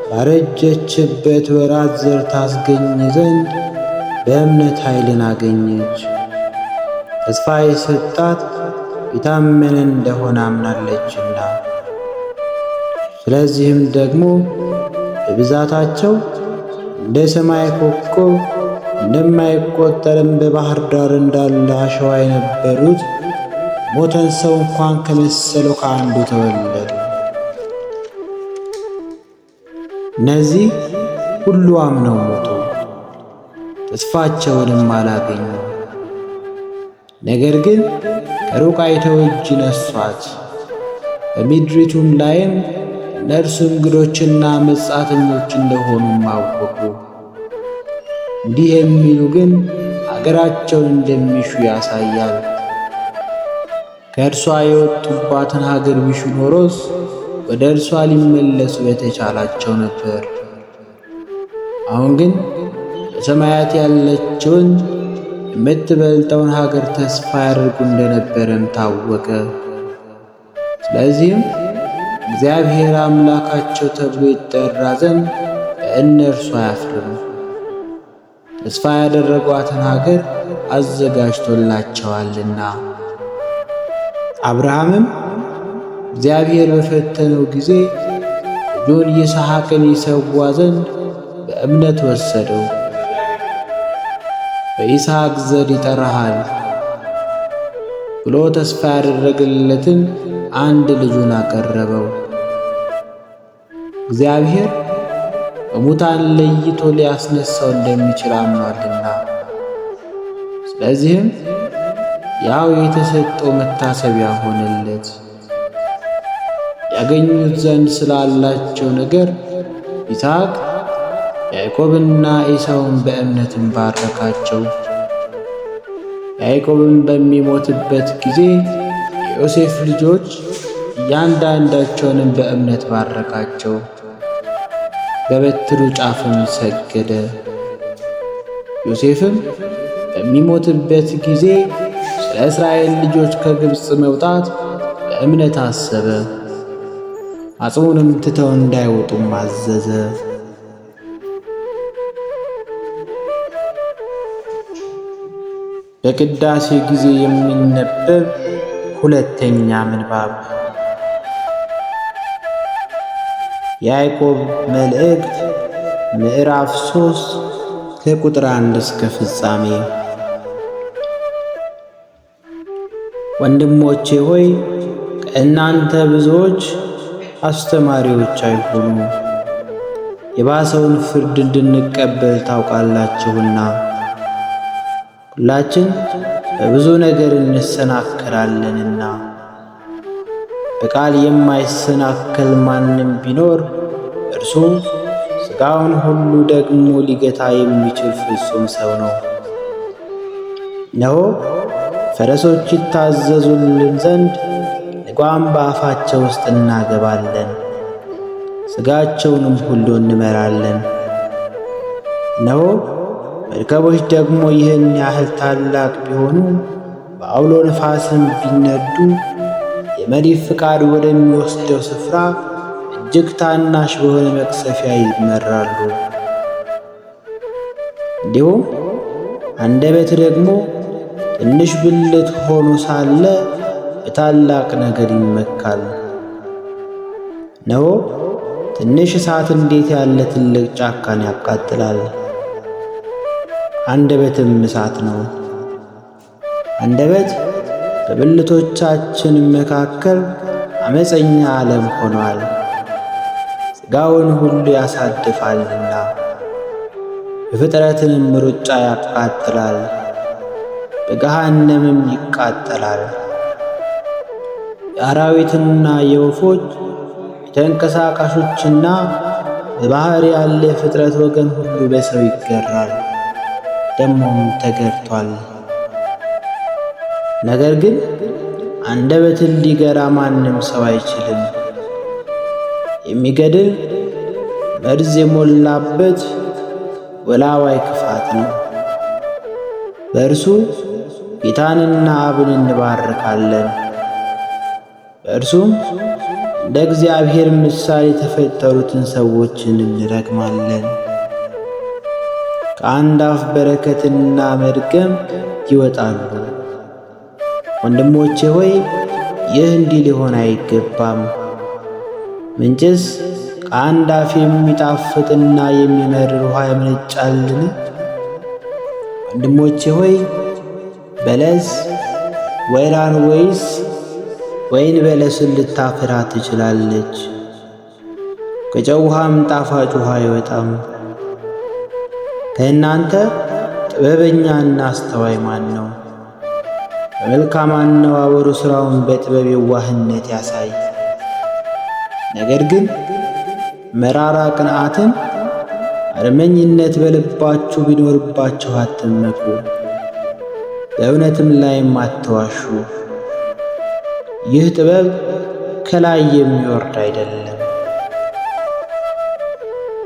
ባረጀችበት ወራት ዘር ታስገኝ ዘንድ በእምነት ኃይልን አገኘች። ተስፋ የሰጣት የታመነ እንደሆነ አምናለችና። ስለዚህም ደግሞ በብዛታቸው እንደ ሰማይ ኮከብ እንደማይቆጠርም በባህር ዳር እንዳለ አሸዋ የነበሩት ሞተን ሰው እንኳን ከመሰለው ከአንዱ ተወለዱ። እነዚህ ሁሉ አምነው ሞቱ፣ ተስፋቸውንም አላገኙ። ነገር ግን ከሩቅ አይተው እጅ ነሷት። በምድሪቱም ላይም እነርሱ እንግዶችና መጻተኞች እንደሆኑም አወቁ። እንዲህ የሚሉ ግን አገራቸውን እንደሚሹ ያሳያል። ከእርሷ የወጡባትን ሀገር ቢሹ ኖሮስ ወደ እርሷ ሊመለሱ በተቻላቸው ነበር። አሁን ግን በሰማያት ያለችውን የምትበልጠውን ሀገር ተስፋ ያደርጉ እንደነበረም ታወቀ። ስለዚህም እግዚአብሔር አምላካቸው ተብሎ ይጠራ ዘንድ በእነርሱ አያፍርም። ተስፋ ያደረጓትን ሀገር አዘጋጅቶላቸዋልና። አብርሃምም እግዚአብሔር በፈተነው ጊዜ ልጁን ይስሐቅን ይሰዋ ዘንድ በእምነት ወሰደው። በይስሐቅ ዘር ይጠራሃል ብሎ ተስፋ ያደረገለትን አንድ ልጁን አቀረበው። እግዚአብሔር በሙታን ለይቶ ሊያስነሳው እንደሚችል አምኗልና። ስለዚህም ያው የተሰጠው መታሰቢያ ሆነለት። ያገኙት ዘንድ ስላላቸው ነገር ይስሐቅ ያዕቆብና ኤሳውን በእምነትም ባረካቸው። ያዕቆብም በሚሞትበት ጊዜ የዮሴፍ ልጆች እያንዳንዳቸውንም በእምነት ባረካቸው። በበትሩ ጫፍም ሰገደ። ዮሴፍም በሚሞትበት ጊዜ ስለ እስራኤል ልጆች ከግብፅ መውጣት በእምነት አሰበ። አጽሙንም ትተው እንዳይወጡም አዘዘ። በቅዳሴ ጊዜ የሚነበብ ሁለተኛ ምንባብ የያዕቆብ መልእክት ምዕራፍ 3 ከቁጥር 1 እስከ ፍጻሜ። ወንድሞቼ ሆይ ከእናንተ ብዙዎች አስተማሪዎች አይሁኑ፣ የባሰውን ፍርድ እንድንቀበል ታውቃላችሁና። ሁላችን በብዙ ነገር እንሰናከላለንና፣ በቃል የማይሰናከል ማንም ቢኖር እርሱ ሥጋውን ሁሉ ደግሞ ሊገታ የሚችል ፍጹም ሰው ነው። እነሆ ፈረሶች ይታዘዙልን ዘንድ ልጓም በአፋቸው ውስጥ እናገባለን፣ ሥጋቸውንም ሁሉ እንመራለን። እነሆ መርከቦች ደግሞ ይህን ያህል ታላቅ ቢሆኑ በአውሎ ነፋስም ቢነዱ የመሪ ፍቃድ ወደሚወስደው ስፍራ እጅግ ታናሽ በሆነ መቅሰፊያ ይመራሉ። እንዲሁም አንደበት ደግሞ ትንሽ ብልት ሆኖ ሳለ በታላቅ ነገር ይመካል። እነሆ ትንሽ እሳት እንዴት ያለ ትልቅ ጫካን ያቃጥላል! አንደበትም እሳት ነው። አንደበት በብልቶቻችን መካከል አመፀኛ ዓለም ሆኗል፣ ሥጋውን ሁሉ ያሳድፋልና የፍጥረትንም ሩጫ ያቃጥላል፣ በገሃነምም ይቃጠላል። የአራዊትና የወፎች የተንቀሳቃሾችና በባሕር ያለ የፍጥረት ወገን ሁሉ በሰው ይገራል፣ ደሞም ተገርቷል። ነገር ግን አንደበትን ሊገራ ማንም ሰው አይችልም። የሚገድል መርዝ የሞላበት ወላዋይ ክፋት ነው። በእርሱ ጌታንና አብን እንባርካለን። በእርሱም እንደ እግዚአብሔር ምሳሌ የተፈጠሩትን ሰዎችን እንረግማለን። ከአንድ አፍ በረከትና መርገም ይወጣሉ። ወንድሞቼ ሆይ ይህ እንዲህ ሊሆን አይገባም። ምንጭስ ከአንድ አፍ የሚጣፍጥና የሚመርር ውሃ ያመነጫልን? ወንድሞቼ ሆይ በለስ ወይራን ወይስ ወይን በለስን ልታፈራ ትችላለች? ከጨው ውሃም ጣፋጭ ውሃ አይወጣም። ከእናንተ ጥበበኛና አስተዋይ ማን ነው? በመልካም አነዋወሩ ሥራውን በጥበብ የዋህነት ያሳይ። ነገር ግን መራራ ቅንዓትን፣ አድመኝነት በልባችሁ ቢኖርባችሁ አትመኩ፣ በእውነትም ላይም አትዋሹ። ይህ ጥበብ ከላይ የሚወርድ አይደለም፣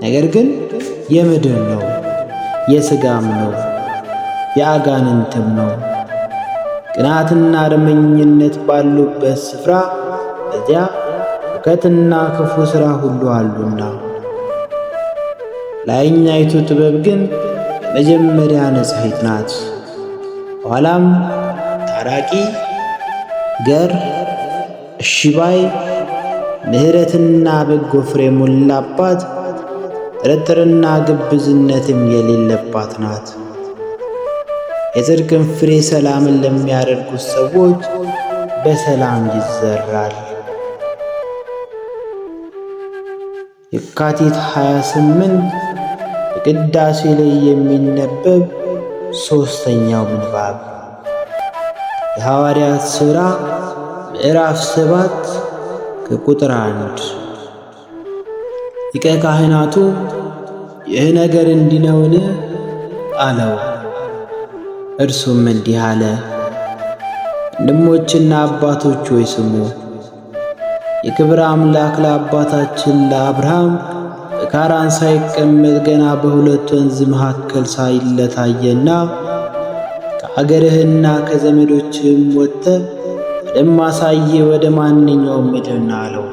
ነገር ግን የምድር ነው፣ የሥጋም ነው፣ የአጋንንትም ነው። ቅንዓትና አድመኝነት ባሉበት ስፍራ በዚያ ሁከትና ክፉ ሥራ ሁሉ አሉና። ላይኛይቱ ጥበብ ግን በመጀመሪያ ንጽሕት ናት፣ ኋላም ታራቂ፣ ገር፣ እሺ ባይ፣ ምሕረትና በጎ ፍሬ የሞላባት፣ ጥርጥርና ግብዝነትም የሌለባት ናት። የጽድቅን ፍሬ ሰላምን ለሚያደርጉት ሰዎች በሰላም ይዘራል። የካቲት 28 በቅዳሴ ላይ የሚነበብ ሦስተኛው ምንባብ የሐዋርያት ሥራ ምዕራፍ 7 ከቁጥር 1። ሊቀ ካህናቱ ይህ ነገር እንዲህ ነውን? አለው። እርሱም እንዲህ አለ፣ ወንድሞችና አባቶች ሆይ ስሙ። የክብር አምላክ ለአባታችን ለአብርሃም በካራን ሳይቀመጥ ገና በሁለት ወንዝ መካከል ሳለ ታየና ከአገርህና ከዘመዶችህም ወጥተህ ወደማሳይህ ወደ ማንኛውም ምድር ና አለው።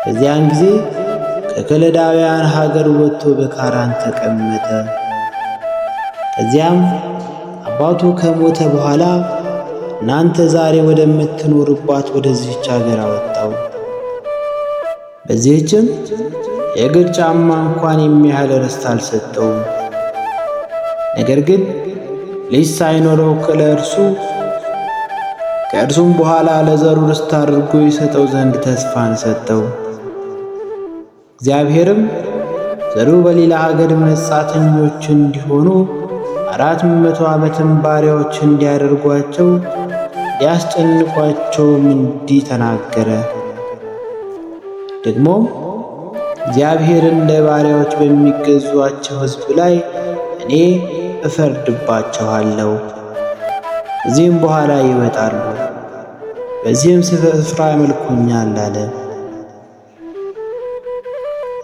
በዚያን ጊዜ ከከለዳውያን ሀገር ወጥቶ በካራን ተቀመጠ። ከዚያም አባቱ ከሞተ በኋላ እናንተ ዛሬ ወደምትኖሩባት ወደዚህች አገር አወጣው። በዚህችም የእግር ጫማ እንኳን የሚያህል ርስት አልሰጠውም። ነገር ግን ልጅ ሳይኖረው ከእርሱም በኋላ ለዘሩ ርስት አድርጎ ይሰጠው ዘንድ ተስፋን ሰጠው። እግዚአብሔርም ዘሩ በሌላ ሀገር መጻተኞች እንዲሆኑ 400 ዓመትም ባሪያዎች እንዲያደርጓቸው ሊያስጨንቋቸውም እንዲህ ተናገረ። ደግሞም እግዚአብሔር እንደ ባሪያዎች በሚገዙአቸው ሕዝብ ላይ እኔ እፈርድባቸዋለሁ። ከዚህም በኋላ ይወጣሉ፣ በዚህም ስፍራ ያመልኩኛል አለ።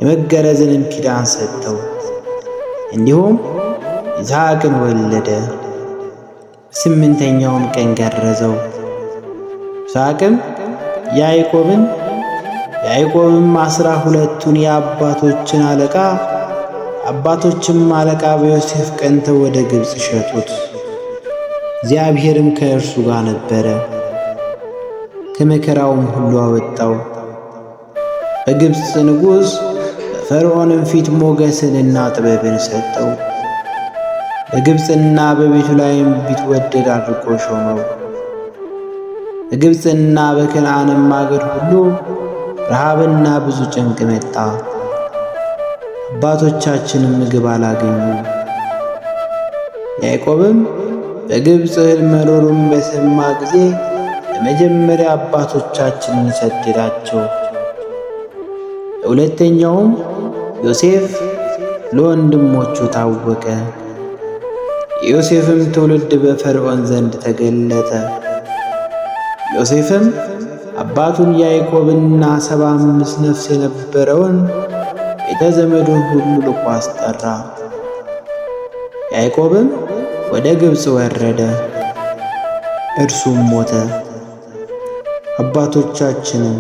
የመገረዝንም ኪዳን ሰጠው። እንዲሁም ይስሐቅን ወለደ። በ8ኛውም ቀን ገረዘው። ይስሐቅም ያዕቆብም 12ቱን የአባቶችን አለቃ በዮሴፍ ቀንተው ወደ ግብፅ ሸጡት። እግዚአብሔርም ከእርሱ ጋር ነበረ፣ ከመከራውም ሁሉ አወጣው። በግብፅ ንጉሥ በፈርዖንም ፊት ሞገስንና ጥበብን ሰጠው። በግብፅና በቤቱ ላይም ቢትወደድ አድርጎ ሾመው። በግብፅና በከነዓንም አገር ሁሉ ረሃብና ብዙ ጭንቅ መጣ። አባቶቻችንም ምግብ አላገኙም። ያዕቆብም በግብፅ እህል መኖሩን በሰማ ጊዜ ለመጀመሪያ አባቶቻችንን ሰደዳቸው። ለሁለተኛውም ዮሴፍ ለወንድሞቹ ታወቀ። የዮሴፍም ትውልድ በፈርዖን ዘንድ ተገለጠ። ዮሴፍም አባቱን ያዕቆብና 75 ነፍስ የነበረውን ቤተ ዘመዱን ሁሉ ልኮ አስጠራ። ያዕቆብም ወደ ግብፅ ወረደ፣ እርሱም ሞተ። አባቶቻችንም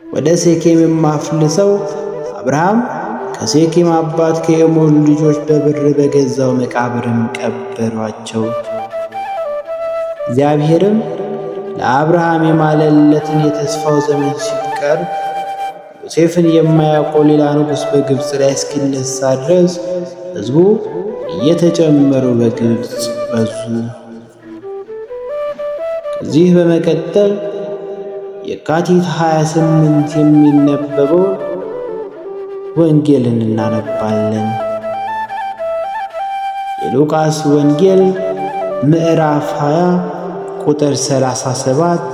ወደ ሴኬምም አፍልሰው አብርሃም ከሴኬም አባት ከኤሞር ልጆች በብር በገዛው መቃብርም ቀበሯቸው። እግዚአብሔርም ለአብርሃም የማለለትን የተስፋው ዘመን ሲቀርብ ዮሴፍን የማያውቀው ሌላ ንጉሥ በግብፅ ላይ እስኪነሳ ድረስ ሕዝቡ እየተጨመሩ በግብፅ በዙ። ከዚህ በመቀጠል የካቲት 28 የሚነበበው ወንጌልን እናነባለን። የሉቃስ ወንጌል ምዕራፍ 20 ቁጥር 37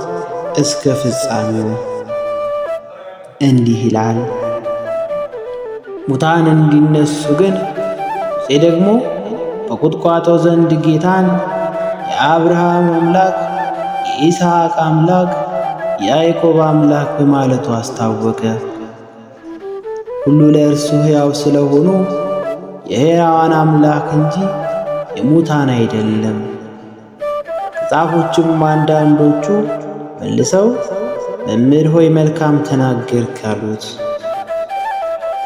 እስከ ፍጻሜው። እንዲህ ይላል። ሙታን እንዲነሱ ግን ሙሴ ደግሞ በቁጥቋጦ ዘንድ ጌታን የአብርሃም አምላክ የይስሐቅ አምላክ የያዕቆብ አምላክ በማለቱ አስታወቀ። ሁሉ ለእርሱ ሕያው ስለሆኑ የሕያዋን አምላክ እንጂ የሙታን አይደለም። ከጻፎችም አንዳንዶቹ መልሰው መምህር ሆይ መልካም ተናገርክ አሉት።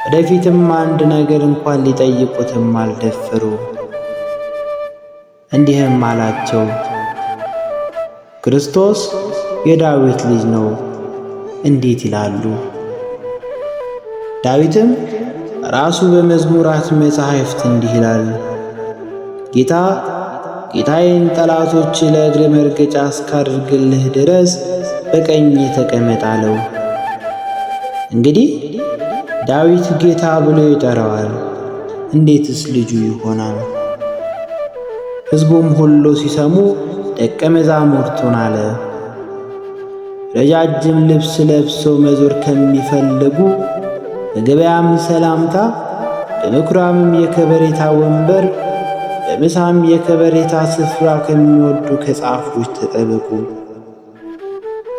ወደፊትም አንድ ነገር እንኳን ሊጠይቁትም አልደፈሩ። እንዲህም አላቸው፣ ክርስቶስ የዳዊት ልጅ ነው እንዴት ይላሉ? ዳዊትም ራሱ በመዝሙራት መጻሕፍት እንዲህ ይላል፣ ጌታ ጌታዬን ጠላቶች ለእግር መርገጫ እስካደርግልህ ድረስ በቀኜ ተቀመጥ አለው። እንግዲህ ዳዊት ጌታ ብሎ ይጠራዋል፣ እንዴትስ ልጁ ይሆናል? ሕዝቡም ሁሉ ሲሰሙ ደቀ መዛሙርቱን አለ፣ ረጃጅም ልብስ ለብሰው መዞር ከሚፈልጉ በገበያም ሰላምታ በምኵራብም የከበሬታ ወንበር በምሳም የከበሬታ ስፍራ ከሚወዱ ከጻፎች ተጠበቁ።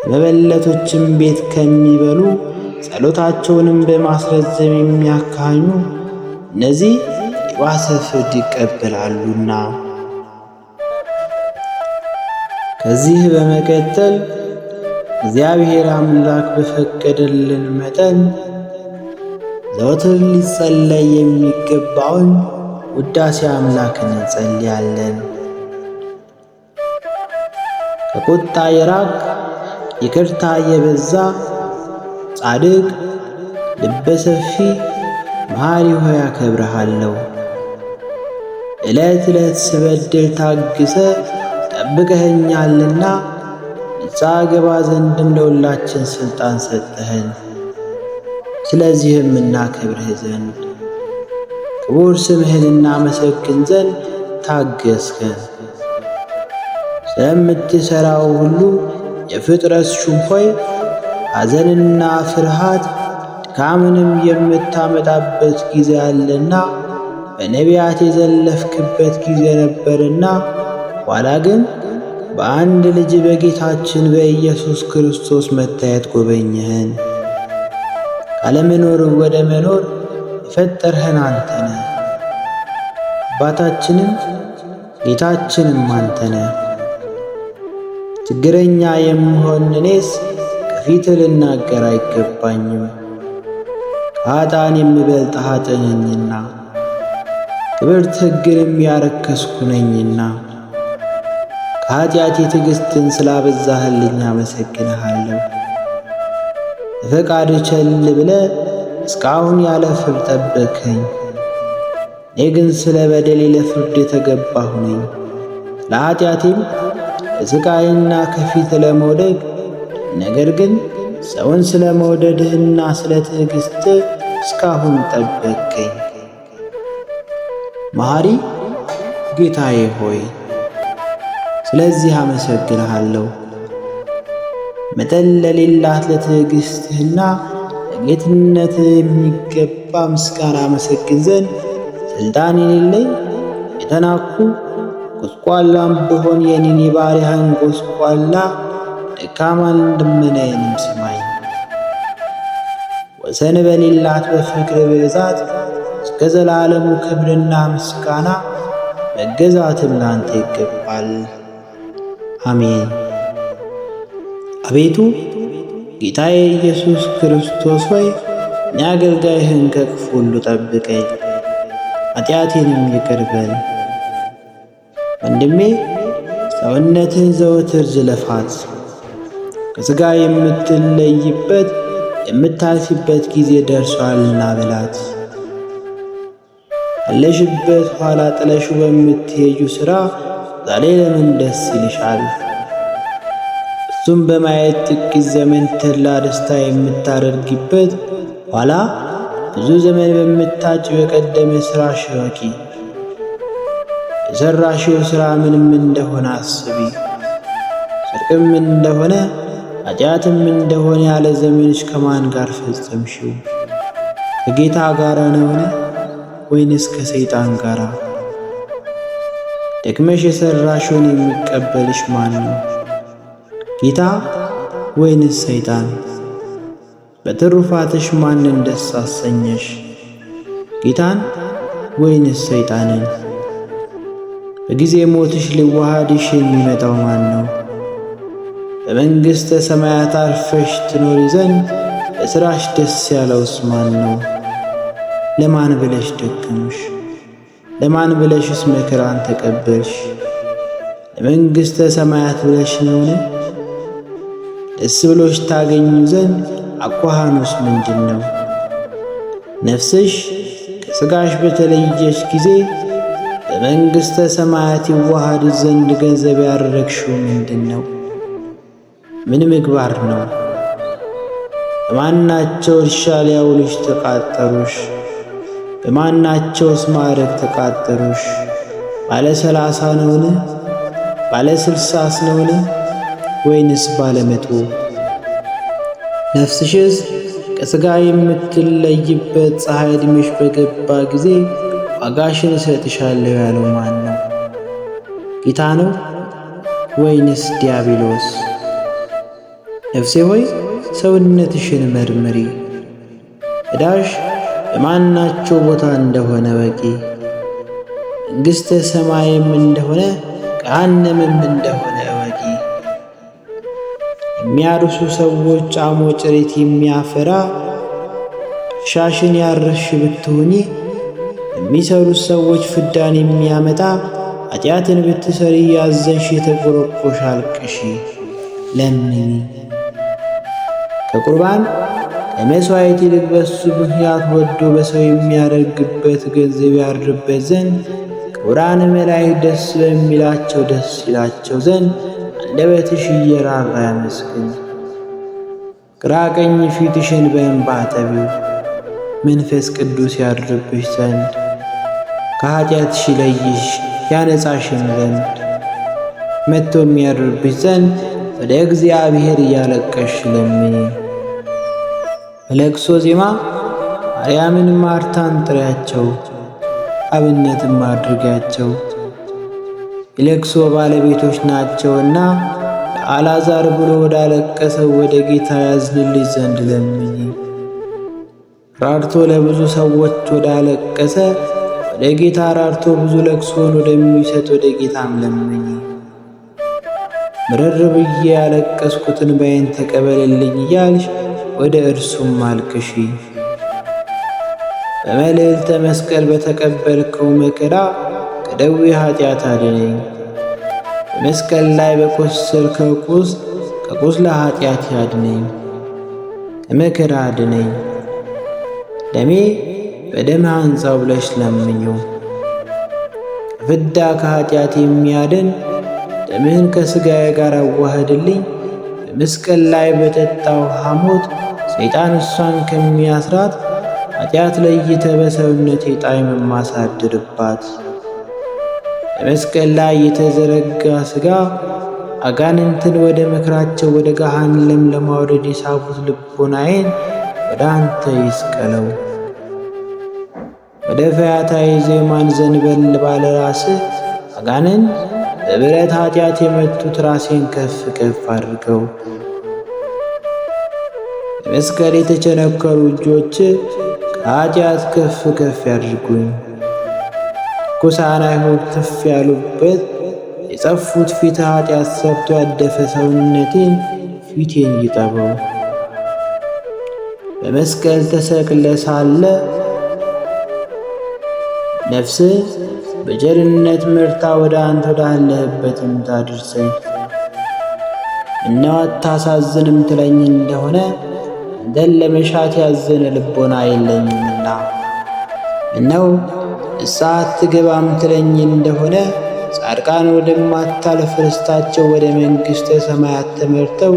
በመበለቶችም ቤት ከሚበሉ ጸሎታቸውንም በማስረዘም የሚያካሂኑ እነዚህ የባሰ ፍርድ ይቀበላሉና። ከዚህ በመቀጠል እግዚአብሔር አምላክ በፈቀደልን መጠን ዘወትር ሊጸለይ የሚገባውን ውዳሴ አምላክን እንጸልያለን። ከቁጣ የራቅ ይቅርታ የበዛ ጻድቅ ልበ ሰፊ መሐሪ ሆይ አከብርሃለሁ። ዕለት ዕለት ስበድል ታግሰ ጠብቀኸኛልና ንስሐ ገባ ዘንድም ለሁላችን ሥልጣን ሰጠኸን። ስለዚህም እናከብርህ ዘንድ ክቡር ስምህን እናመሰግን ዘንድ ታገስከን። ስለምትሠራው ሁሉ የፍጥረት ሹም ሆይ ሐዘንና ፍርሃት ድካምንም የምታመጣበት ጊዜ አለና በነቢያት የዘለፍክበት ጊዜ ነበርና ኋላ ግን በአንድ ልጅ በጌታችን በኢየሱስ ክርስቶስ መታየት ጎበኘህን። ካለመኖር ወደ መኖር የፈጠርህን አንተ ነህ። አባታችንም ጌታችንም አንተ ነህ። ችግረኛ የምሆን እኔስ ከፊትህ ልናገር አይገባኝም። ከኃጥአን የምበልጥ ኃጥእ ነኝና ክብርት ሕግንም ያረከስኩ ነኝና ከኃጢአቴ ትዕግሥትን ስላበዛህልኝ አመሰግንሃለሁ። በፈቃድ ቸል ብለህ እስካሁን ያለ ፍርድ ጠበቅኸኝ። እኔ ግን ስለ በደሌ ለፍርድ የተገባሁ ነኝ። ለኃጢአቴም ለሥቃይና ከፊት ለመውደቅ ነገር ግን ሰውን ስለ መውደድህና ስለ ትዕግሥትህ እስካሁን ጠበቅኸኝ። መሐሪ ጌታዬ ሆይ ስለዚህ አመሰግንሃለሁ። መጠን ለሌላት ለትዕግሥትህና ለጌትነትህ የሚገባ ምስጋና አመሰግን ዘንድ ሥልጣን የሌለኝ የተናኩ ጐስቋላም ብሆን የኔን የባሪያህን ጐስቋላ ደካማን ልመናዬንም ስማኝ። ወሰን በሌላት በፍቅር ብዛት እስከ ዘላለሙ ክብርና ምስጋና መገዛትም ላንተ ይገባል። አሜን። አቤቱ ጌታዬ ኢየሱስ ክርስቶስ ሆይ እኔ አገልጋይህን ከክፉ ሁሉ ጠብቀኝ፣ ኃጢአቴንም ይቅር በል። ወንድሜ ሰውነትህን ዘወትር ዝለፋት፣ ከሥጋ የምትለይበት የምታልፊበት ጊዜ ደርሷልና ብላት። አለሽበት ኋላ ጥለሹ በምትሄጁ ሥራ ዛሬ ለምን ደስ ይልሻል? እሱም በማየት ጥቂት ዘመን ተድላ ደስታ የምታደርጊበት ኋላ ብዙ ዘመን በምታጭ በቀደመ ሥራሽ እወቂ። የሠራሽው ሥራ ምንም እንደሆነ አስቢ። ጽድቅም እንደሆነ ኃጢአትም እንደሆነ ያለ ዘመንሽ ከማን ጋር ፈጸምሽው? ከጌታ ጋር ነውን? ወይንስ ከሰይጣን ጋር? ደክመሽ የሠራሽውን የሚቀበልሽ ማን ነው? ጌታ ወይንስ ሰይጣን? በትሩፋትሽ ማንን ደስ አሰኘሽ? ጌታን ወይንስ ሰይጣንን? በጊዜ ሞትሽ ሊዋሃድሽ የሚመጣው ማን ነው? በመንግሥተ ሰማያት አርፈሽ ትኖሪ ዘንድ በሥራሽ ደስ ያለውስ ማን ነው? ለማን ብለሽ ደከምሽ? ለማን ብለሽስ መከራን ተቀበልሽ? ለመንግሥተ ሰማያት ብለሽ ነውን? ደስ ብሎሽ ታገኙ ዘንድ አኳኋኑስ ምንድን ነው? ነፍስሽ ከሥጋሽ በተለየች ጊዜ በመንግሥተ ሰማያት ይዋሃድ ዘንድ ገንዘብ ያደረግሽው ምንድን ነው? ምን ምግባር ነው? በማናቸው እርሻ ሊያውሉሽ ተቃጠሩሽ? በማናቸውስ ማዕረግ ተቃጠሩሽ? ባለ 30 ነውን? ባለ 60 ነውን? ወይንስ ባለ 100? ነፍስሽስ ከሥጋ የምትለይበት ፀሐይ ዕድሜሽ በገባ ጊዜ ዋጋሽን እሰጥሻለሁ ያለው ማን ነው? ጌታ ነው ወይንስ ዲያብሎስ? ነፍሴ ሆይ ሰውነትሽን መርምሪ፣ ዕዳሽ በማናቸው ቦታ እንደሆነ ወቂ። መንግሥተ ሰማይም እንደሆነ ገሃነምም እንደሆነ ወቂ። የሚያርሱ ሰዎች አሞጭሬት የሚያፈራ እርሻሽን ያረስሽ ብትሆኚ፣ የሚሰሩት ሰዎች ፍዳን የሚያመጣ ኃጢአትን ብትሰሪ ያዘንሽ የተቆረቆሽ አልቅሺ፣ ለምኚ። ከቁርባን ከመሥዋዕት ይልቅ በሱ ምክንያት ወዶ በሰው የሚያደርግበት ገንዘብ ያድርበት ዘንድ ክቡራን መላእክት ደስ በሚላቸው ደስ ይላቸው ዘንድ አንደበትሽ እየራራ ያመስግን። ግራ ቀኝ ፊትሽን በእንባ አጠቢው፣ መንፈስ ቅዱስ ያድርብሽ ዘንድ ከኃጢአትሽ ይለይሽ ያነጻሽም ዘንድ መጥቶ የሚያድርብሽ ዘንድ ወደ እግዚአብሔር እያለቀሽ ለምኚ። በለቅሶ ዜማ ማርያምን ማርታን ጥሪያቸው፣ አብነትም አድርጊያቸው። የለቅሶ ባለቤቶች ናቸውና ለአልዓዛር ብሎ ወዳለቀሰው ወደ ጌታ ያዝንልሽ ዘንድ ለምኚ። ራርቶ ለብዙ ሰዎች ወዳለቀሰ ወደ ጌታ ራርቶ ብዙ ለቅሶን ወደሚሰጥ ወደ ጌታም ለምኚ። ምረር ብዬ ያለቀስኩትን በይን ተቀበልልኝ እያልሽ ወደ እርሱም አልቅሺ። በመልዕልተ መስቀል በተቀበልከው መከራ ከደዌ ኃጢአት አድነኝ። በመስቀል ላይ በቆሰልከው ቁስል ከቁስለ ኃጢአት ያድነኝ፣ ከመከራ አድነኝ። ደሜ በደም አንጻው ብለሽ ለምኚው። ከፍዳ ከኃጢአት የሚያድን ደምህን ከሥጋዬ ጋር አዋህድልኝ። በመስቀል ላይ በጠጣው ሐሞት ሰይጣን እሷን ከሚያስራት ኃጢአት ለይተ በሰውነቴ ጣዕም ማሳድርባት። በመስቀል ላይ የተዘረጋ ሥጋ አጋንንትን ወደ ምክራቸው ወደ ገሃነም ለማውረድ የሳቡት ልቦናዬን ወደ አንተ ይስቀለው። ወደ ፈያታዊ ዜማን ዘንበል ባለ ራስህ አጋንንት በብረት ኃጢአት የመቱት ራሴን ከፍ ከፍ አድርገው። በመስቀል የተቸነከሩ እጆች ከኃጢአት ከፍ ከፍ ያድርጉኝ። ርኩሳን አይሁድ ከፍ ያሉበት የጸፉት ፊት ኃጢአት ሰርቶ ያደፈ ሰውነቴን ፊቴን ይጠበው። በመስቀል ተሰቅለ ሳለ ነፍስህ በጀርነት ምርታ ወደ አንተ ወዳለህበትም ታድርሰኝ። እነሆ አታሳዝንም ትለኝ እንደሆነ አንተን ለመሻት ያዘነ ልቦና የለኝምና፣ እነሆ ንስሐ አትገባም ትለኝ እንደሆነ ጻድቃን ወደማታልፍ ርስታቸው ወደ መንግሥተ ሰማያት ተመርተው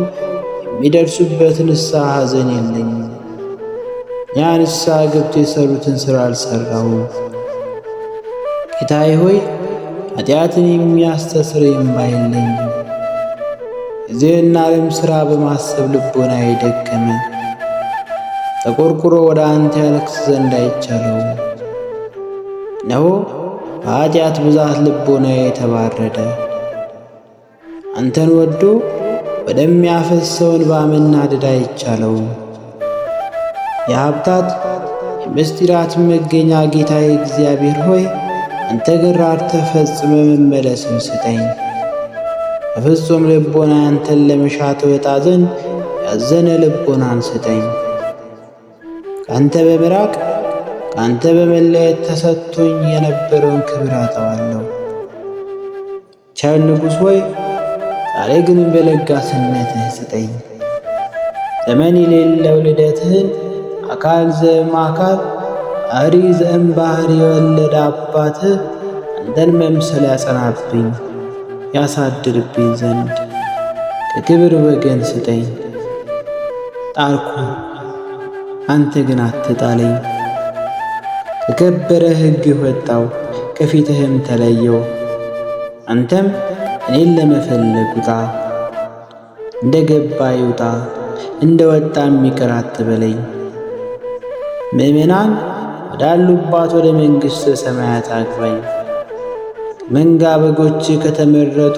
የሚደርሱበት ንስሐ ሐዘን የለኝም። ያ ንስሐ ገብቶ የሠሩትን ሥራ አልሠራሁም። ጌታዬ ሆይ ኃጢአትን የሚያስተስር የማይለኝም የዚህን ዓለም ሥራ በማሰብ ልቦናዬ ደከመ። ተቆርቁሮ ወደ አንተ ያለቅስ ዘንድ አይቻለውም። እነሆ በኃጢአት ብዛት ልቦናዬ ተባረደ። አንተን ወዶ ወደሚያፈሰው እንባ መናደድ አይቻለውም። የሀብታት የምስጢራት መገኛ ጌታዬ እግዚአብሔር ሆይ አንተ ግን ራርተህ ፈጽመ መመለስን ስጠኝ። በፍጹም ልቦና አንተን ለመሻት ወጣ ዘንድ ያዘነ ልቦናን ስጠኝ። ከአንተ በመራቅ ከአንተ በመለየት ተሰጥቶኝ የነበረውን ክብር አጠዋለሁ። ቸር ንጉሥ ሆይ ዛሬ ግን በለጋስነትህ ስጠኝ። ዘመን የሌለው ልደትህን አካል ዘእምአካል ባህሪ ዘእምባሕሪ የወለደ አባትህ አንተን መምሰል ያጸናብኝ ያሳድርብኝ ዘንድ ከክብር ወገን ስጠኝ። ጣርኩ አንተ ግን አትጣለኝ። ከከበረ ሕግህ ወጣው ከፊትህም ተለየው። አንተም እኔን ለመፈለግ ውጣ፣ እንደ ገባ ይውጣ እንደ ወጣም ይቅር አትበለኝ። ምእመናን ወዳሉባት ወደ መንግሥተ ሰማያት አግባኝ። ከመንጋ በጎች ከተመረጡ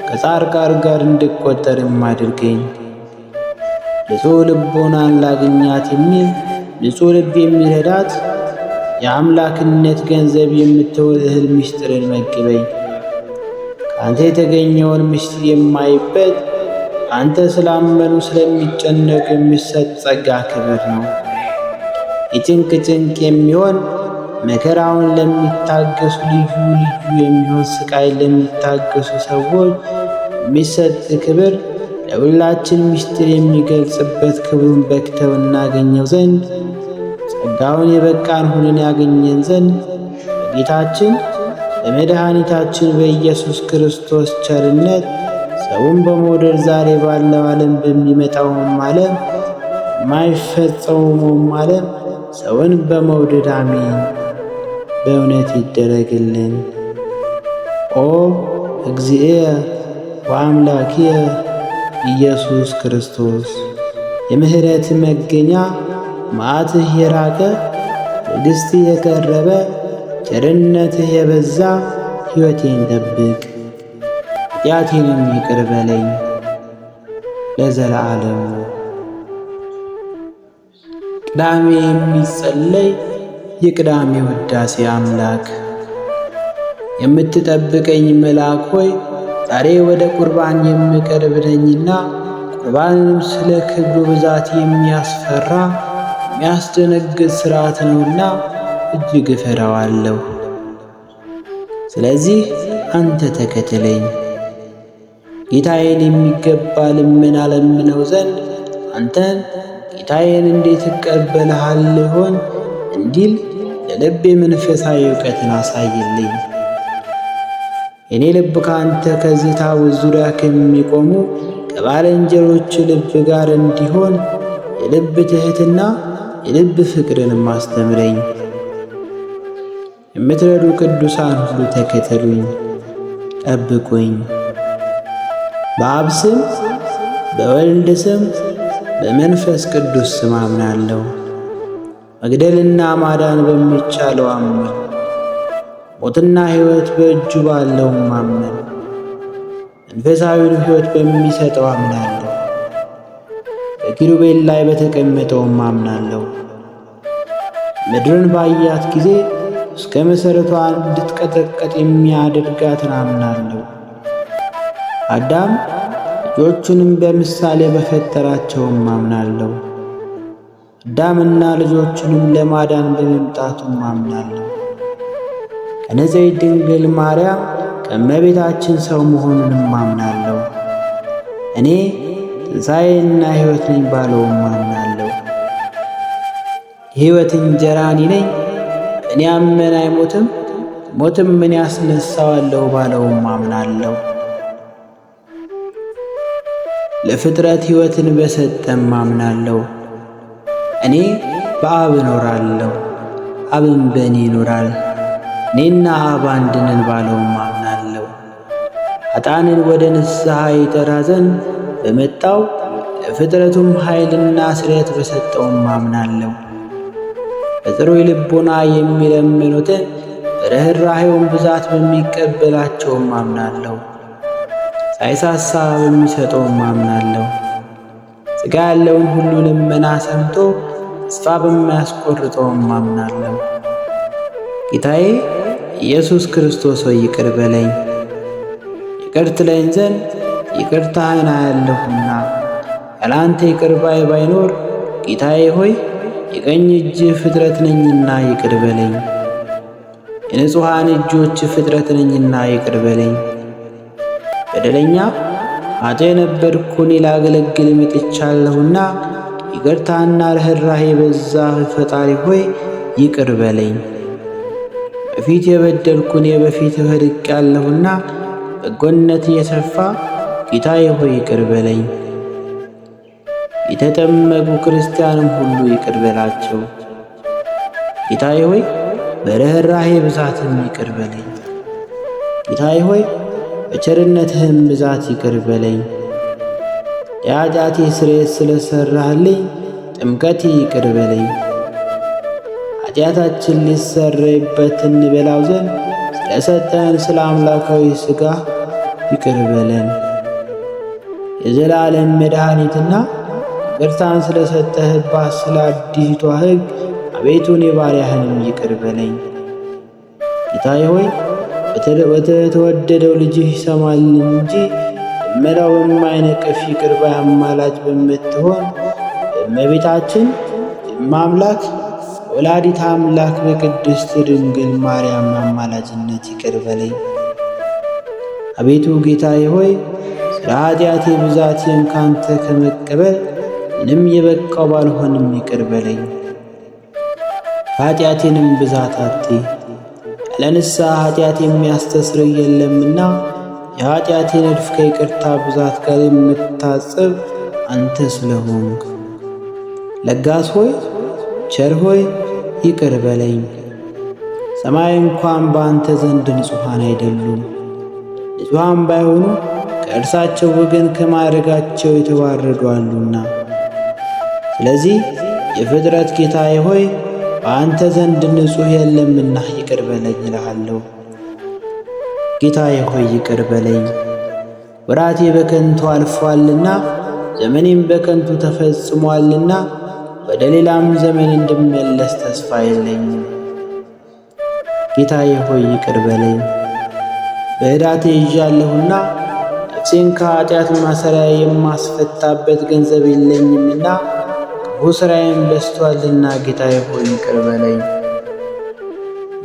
ከጻድቃን ጋር እንድቈጠርም አድርገኝ። ንጹሕ ልቦናን ላግኛት የሚል ንጹሕ ልብ የሚረዳት የአምላክነት ገንዘብ የምትሆን እህል ምስጢርን መግበኝ። ከአንተ የተገኘውን ምስጢር የማይበት አንተ ስላመኑ ስለሚጨነቁ የሚሰጥ ጸጋ ክብር ነው። የጭንቅ ጭንቅ የሚሆን መከራውን ለሚታገሱ ልዩ ልዩ የሚሆን ስቃይ ለሚታገሱ ሰዎች የሚሰጥ ክብር ለሁላችን ምስጢር የሚገልጽበት ክብሩን በክተው እናገኘው ዘንድ ጸጋውን የበቃን ሁነን ያገኘን ዘንድ በጌታችን በመድኃኒታችን በኢየሱስ ክርስቶስ ቸርነት ሰውን በመውደድ ዛሬ ባለው ዓለም በሚመጣውም ዓለም የማይፈጸመውም ዓለም ሰውን በመውደድ አሜን በእውነት ይደረግልን። ኦ እግዚእየ ወአምላክየ ኢየሱስ ክርስቶስ የምሕረት መገኛ መዓትህ የራቀ ትዕግሥትህ የቀረበ ቸርነትህ የበዛ ሕይወቴን ጠብቅ፣ ኃጢአቴንም ይቅር በለኝ ለዘላለሙ። ቅዳሜ የሚጸለይ የቅዳሜ ውዳሴ አምላክ የምትጠብቀኝ መልአክ ሆይ ዛሬ ወደ ቁርባን የምቀርብ ነኝና ቁርባንም ስለ ክብሩ ብዛት የሚያስፈራ የሚያስደነግጥ ሥርዓት ነውና እጅግ እፈራዋለሁ። ስለዚህ አንተ ተከተለኝ። ጌታዬን የሚገባ ልመና ለምነው ዘንድ አንተን ጌታዬን እንዴት እቀበልሃለሁ ይሆን እንዲል ለልቤ መንፈሳዊ ዕውቀትን አሳይልኝ። የኔ ልብ ከአንተ ከዚህ ታቦት ዙሪያ ከሚቆሙ ከባልንጀሮች ልብ ጋር እንዲሆን የልብ ትሕትና የልብ ፍቅርንም አስተምረኝ። የምትረዱ ቅዱሳን ሁሉ ተከተሉኝ፣ ጠብቁኝ። በአብ ስም በወልድ ስም በመንፈስ ቅዱስ ስም አምናለሁ። መግደልና ማዳን በሚቻለው አመን፣ ሞትና ሕይወት በእጁ ባለው አመን፣ መንፈሳዊውን ሕይወት በሚሰጠው አምናለሁ። በኪሩቤል ላይ በተቀመጠውም አምናለሁ። ምድርን ባያት ጊዜ እስከ መሠረቷ እንድትቀጠቀጥ የሚያደርጋትን አምናለሁ። አዳም ልጆቹንም በምሳሌ በፈጠራቸውም አምናለሁ። አዳምና ልጆቹንም ለማዳን በመምጣቱም አምናለሁ። ከንጽሕት ድንግል ማርያም ከእመቤታችን ሰው መሆኑንም አምናለሁ። እኔ ትንሣኤና ሕይወት ነኝ ባለውም አምናለሁ። የሕይወት እንጀራ እኔ ነኝ፣ እኔ ያመነ አይሞትም፣ ሞትም እኔ ያስነሣዋለሁ ባለውም አምናለሁ። ለፍጥረት ሕይወትን በሰጠም አምናለሁ። እኔ በአብ እኖራለሁ፣ አብም በእኔ ይኖራል፣ እኔና አብ አንድ ነን ባለውም አምናለሁ። ኃጥአንን ወደ ንስሐ ይጠራ ዘንድ በመጣው ለፍጥረቱም ኃይልና ስርየት በሰጠውም አምናለሁ። በጥሩይ ልቦና የሚለምኑትን ርኅራኄውን ብዛት በሚቀበላቸውም አምናለሁ። ሳይሳሳ በሚሰጠውም አምናለሁ። ሥጋ ያለውን ሁሉ ልመና ሰምቶ ተስፋ በማያስቆርጠውም አምናለሁ። ጌታዬ ኢየሱስ ክርስቶስ ሆይ ይቅር በለኝ። ይቅር ትለኝ ዘንድ ይቅርታህን አያለሁና ያላንተ ይቅር ባይ ባይኖር ጌታዬ ሆይ የቀኝ እጅህ ፍጥረት ነኝና ይቅር በለኝ። የንጹሐን እጆች ፍጥረት ነኝና ይቅር በለኝ። በደለኛ ኃጥእ ነበርኩ እኔ ላገለግል መጥቻለሁና ይቅርታና ርኅራኄ የበዛህ ፈጣሪ ሆይ ይቅር በለኝ። በፊት የበደልኩ እኔ በፊትህ ወድቄአለሁና በጎነት እየሰፋ ጌታዬ ሆይ ይቅር በለኝ። የተጠመቁ ክርስቲያንም ሁሉ ይቅር በላቸው። ጌታዬ ሆይ በርኅራኄ ብዛትም ይቅር በለኝ። ጌታዬ ሆይ በቸርነትህም ብዛት ይቅር በለኝ። የኃጢአቴ ስርየት ስለሠራህልኝ ጥምቀቴ ይቅር በለኝ። ኃጢአታችን ሊሰረይበት እንበላው ዘንድ ስለሰጠን ስለ አምላካዊ ሥጋ ይቅር በለን። የዘላለም መድኃኒትና ይቅርታን ስለሰጠህባት ስለ አዲሲቷ ሕግ አቤቱ እኔ ባሪያህንም ይቅር በለኝ። ጌታዬ ሆይ በተወደደው ልጅህ ይሰማል እንጂ ልመናው በማይነቅፍ ይቅር ባይ አማላጅ በምትሆን በእመቤታችን እማምላክ ወላዲተ አምላክ በቅድስት ድንግል ማርያም አማላጅነት ይቅር በለኝ። አቤቱ ጌታዬ ሆይ ስለ ኃጢአቴ ብዛቴን ካንተ ከመቀበል ምንም የበቃው ባልሆንም ይቅር በለኝ። ኃጢአቴንም ብዛት አትይ። ያለ ንስሐ ኃጢአት የሚያስተስርይ የለምና የኃጢአቴን እድፍ ከይቅርታ ብዛት ጋር የምታጽብ አንተ ስለሆንክ ለጋስ ሆይ ቸር ሆይ ይቅር በለኝ። ሰማይ እንኳን በአንተ ዘንድ ንጹሐን አይደሉም። ንጹሐን ባይሆኑ ከእርሳቸው ወገን ከማዕረጋቸው የተዋረዱ አሉና። ስለዚህ የፍጥረት ጌታዬ ሆይ በአንተ ዘንድ ንጹሕ የለምና ይቅር በለኝ እልሃለሁ። ጌታዬ ሆይ ይቅር በለኝ። ወራቴ በከንቱ አልፏልና ዘመኔም በከንቱ ተፈጽሟልና ወደ ሌላም ዘመን እንድመለስ ተስፋ የለኝም። ጌታዬ ሆይ ይቅር በለኝ። በዕዳቴ ይዣለሁና ነፍሴን ከኃጢአት ማሰሪያ የማስፈታበት ገንዘብ የለኝምና ክፉ ሥራዬም በዝቶአልና ጌታዬ ሆይ ይቅር በለኝ።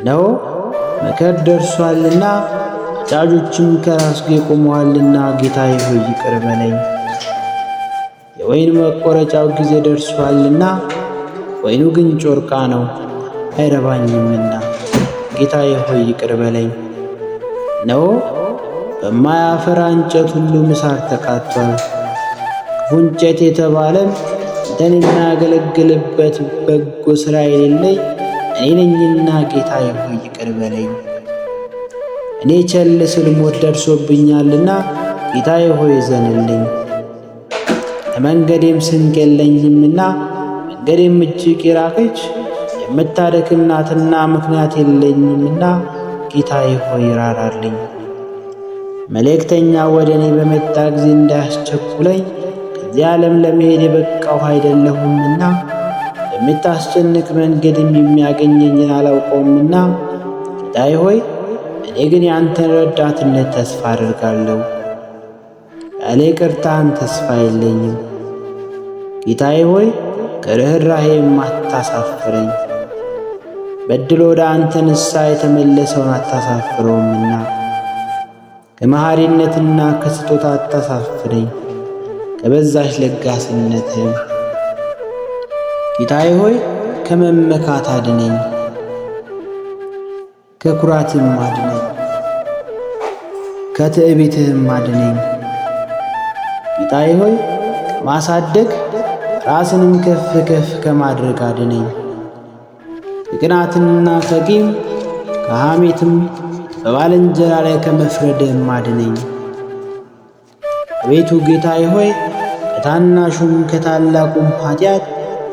ነው መከር ደርሷልና አጫጆችም ከራስጌ ቆመዋልና ጌታዬ ሆይ ይቅር በለኝ። የወይን መቆረጫው ጊዜ ደርሷልና ወይኑ ግን ጮርቃ ነው አይረባኝምና ጌታዬ ሆይ ይቅር በለኝ። ነው በማያፈራ እንጨት ሁሉ ምሳር ተቃጥቷል። ክፉ እንጨት የተባለም አንተን የሚያገለግልበት በጎ ሥራ የሌለኝ እኔ ነኝና ጌታዬ ሆይ ይቅር በለኝ። እኔ ቸል ስል ሞት ደርሶብኛልና ጌታዬ ሆይ እዘንልኝ። ለመንገዴም ስንቅ የለኝምና መንገዴም እጅግ የራቀች የምታደክም ናትና ምክንያት የለኝምና ጌታዬ ሆይ ራራልኝ። መልእክተኛ ወደ እኔ በመጣ ጊዜ እንዳያስቸኩለኝ ከዚህ ዓለም ለመሄድ የበቃሁ አይደለሁምና በምታስጨንቅ መንገድም የሚያገኘኝን አላውቀውምና ጌታዬ ሆይ እኔ ግን ያንተን ረዳትነት ተስፋ አደርጋለሁ። ያለ ይቅርታህም ተስፋ የለኝም። ጌታዬ ሆይ ከርኅራኄ የማታሳፍረኝ በድሎ ወደ አንተ ንስሐ የተመለሰውን አታሳፍረውምና ከመሐሪነትና ከስጦታ አታሳፍረኝ ከበዛሽ ለጋስነትህም። ጌታዬ ሆይ ከመመካት አድነኝ፣ ከኩራትም አድነኝ፣ ከትዕቢትህም አድነኝ። ጌታዬ ሆይ ከማሳደግ ራስንም ከፍ ከፍ ከማድረግ አድነኝ። ከቅናትና ከቂም ከሐሜትም በባልንጀራ ላይ ከመፍረድህም አድነኝ። አቤቱ ጌታዬ ሆይ ከታናሹም ከታላቁም ኃጢአት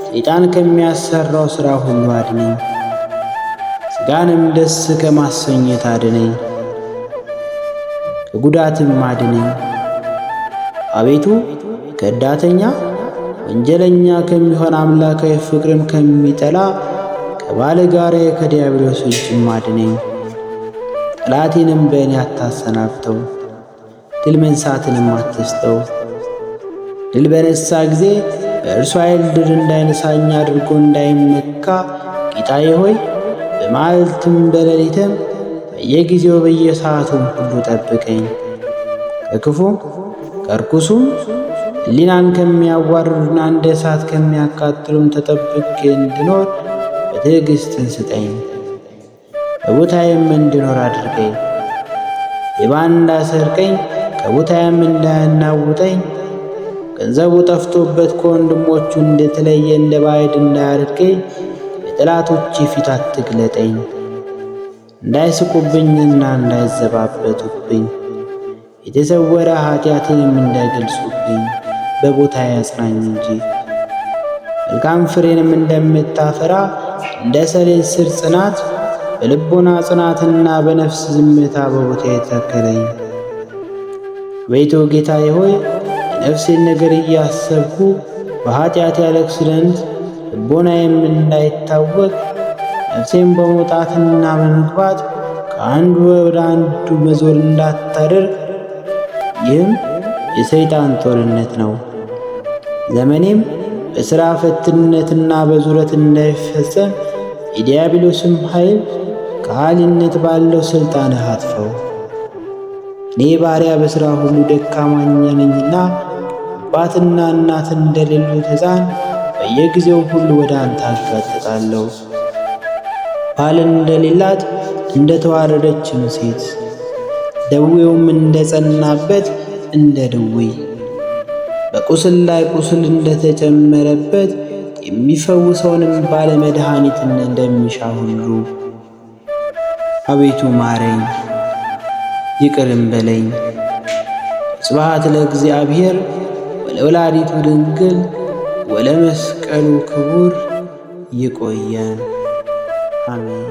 ሰይጣን ከሚያሰራው ሥራ ሁሉ አድነኝ። ሥጋንም ደስ ከማሰኘት አድነኝ፣ ከጉዳትም አድነኝ። አቤቱ ከዳተኛ ወንጀለኛ ከሚሆን አምላካዊ ፍቅርን ከሚጠላ ከባለጋራዬ ከዲያብሎስ እጅም አድነኝ። ጠላቴንም በእኔ አታሰናብተው፣ ድል መንሣትንም አትስጠው። ድል በነሣ ጊዜ በእርሱ ኃይል ድል እንዳይነሣኝ አድርጎ እንዳይመካ ጌታዬ ሆይ በመዓልትም በሌሊትም በየጊዜው በየሰዓቱም ሁሉ ጠብቀኝ። ከክፉም ከርኩሱም ሕሊናን ከሚያዋርዱና እንደ እሳት ከሚያቃጥሉም ተጠብቄ እንድኖር በትዕግሥትን ስጠኝ። በቦታዬም እንድኖር አድርገኝ። ሌባ እንዳሰርቀኝ ከቦታዬም እንዳያናውጠኝ፣ ገንዘቡ ጠፍቶበት ከወንድሞቹ እንደተለየ እንደ ባዕድ እንዳያደርገኝ በጠላቶቼ ፊት አትግለጠኝ። እንዳይስቁብኝና እንዳይዘባበቱብኝ የተሰወረ ኃጢአቴንም እንዳይገልጹብኝ በቦታዬ አጽናኝ እንጂ። መልካም ፍሬንም እንደምታፈራ እንደ ሰሌን ስር ጽናት በልቦና ጽናትና በነፍስ ዝምታ በቦታዬ ተከለኝ። አቤቱ ጌታዬ ሆይ የነፍሴን ነገር እያሰብኩ በኃጢአት ያለቅስ ዘንድ ልቦናዬም እንዳይታወቅ ነፍሴን በመውጣትና በመግባት ከአንዱ ወደ አንዱ መዞር እንዳታደርግ፣ ይህም የሰይጣን ጦርነት ነው። ዘመኔም በሥራ ፈትነትና በዙረት እንዳይፈጸም የዲያብሎስም ኃይል ከሃሊነት ባለው ሥልጣንህ አጥፈው። እኔ ባሪያ በሥራ ሁሉ ደካማ ነኝና አባትና እናት እንደሌሉት ሕፃን በየጊዜው ሁሉ ወደ አንተ አጋጥጣለሁ። ባል እንደሌላት እንደ ተዋረደችም ሴት ደዌውም እንደ ጸናበት እንደ ድውይ በቁስል ላይ ቁስል እንደተጨመረበት የሚፈውሰውንም ባለመድኃኒትን እንደሚሻ ሁሉ አቤቱ ማረኝ፣ ይቅርም በለኝ። ስብሐት ለእግዚአብሔር ወለወላዲቱ ድንግል ወለመስቀሉ ክቡር። ይቆየን። አሜን።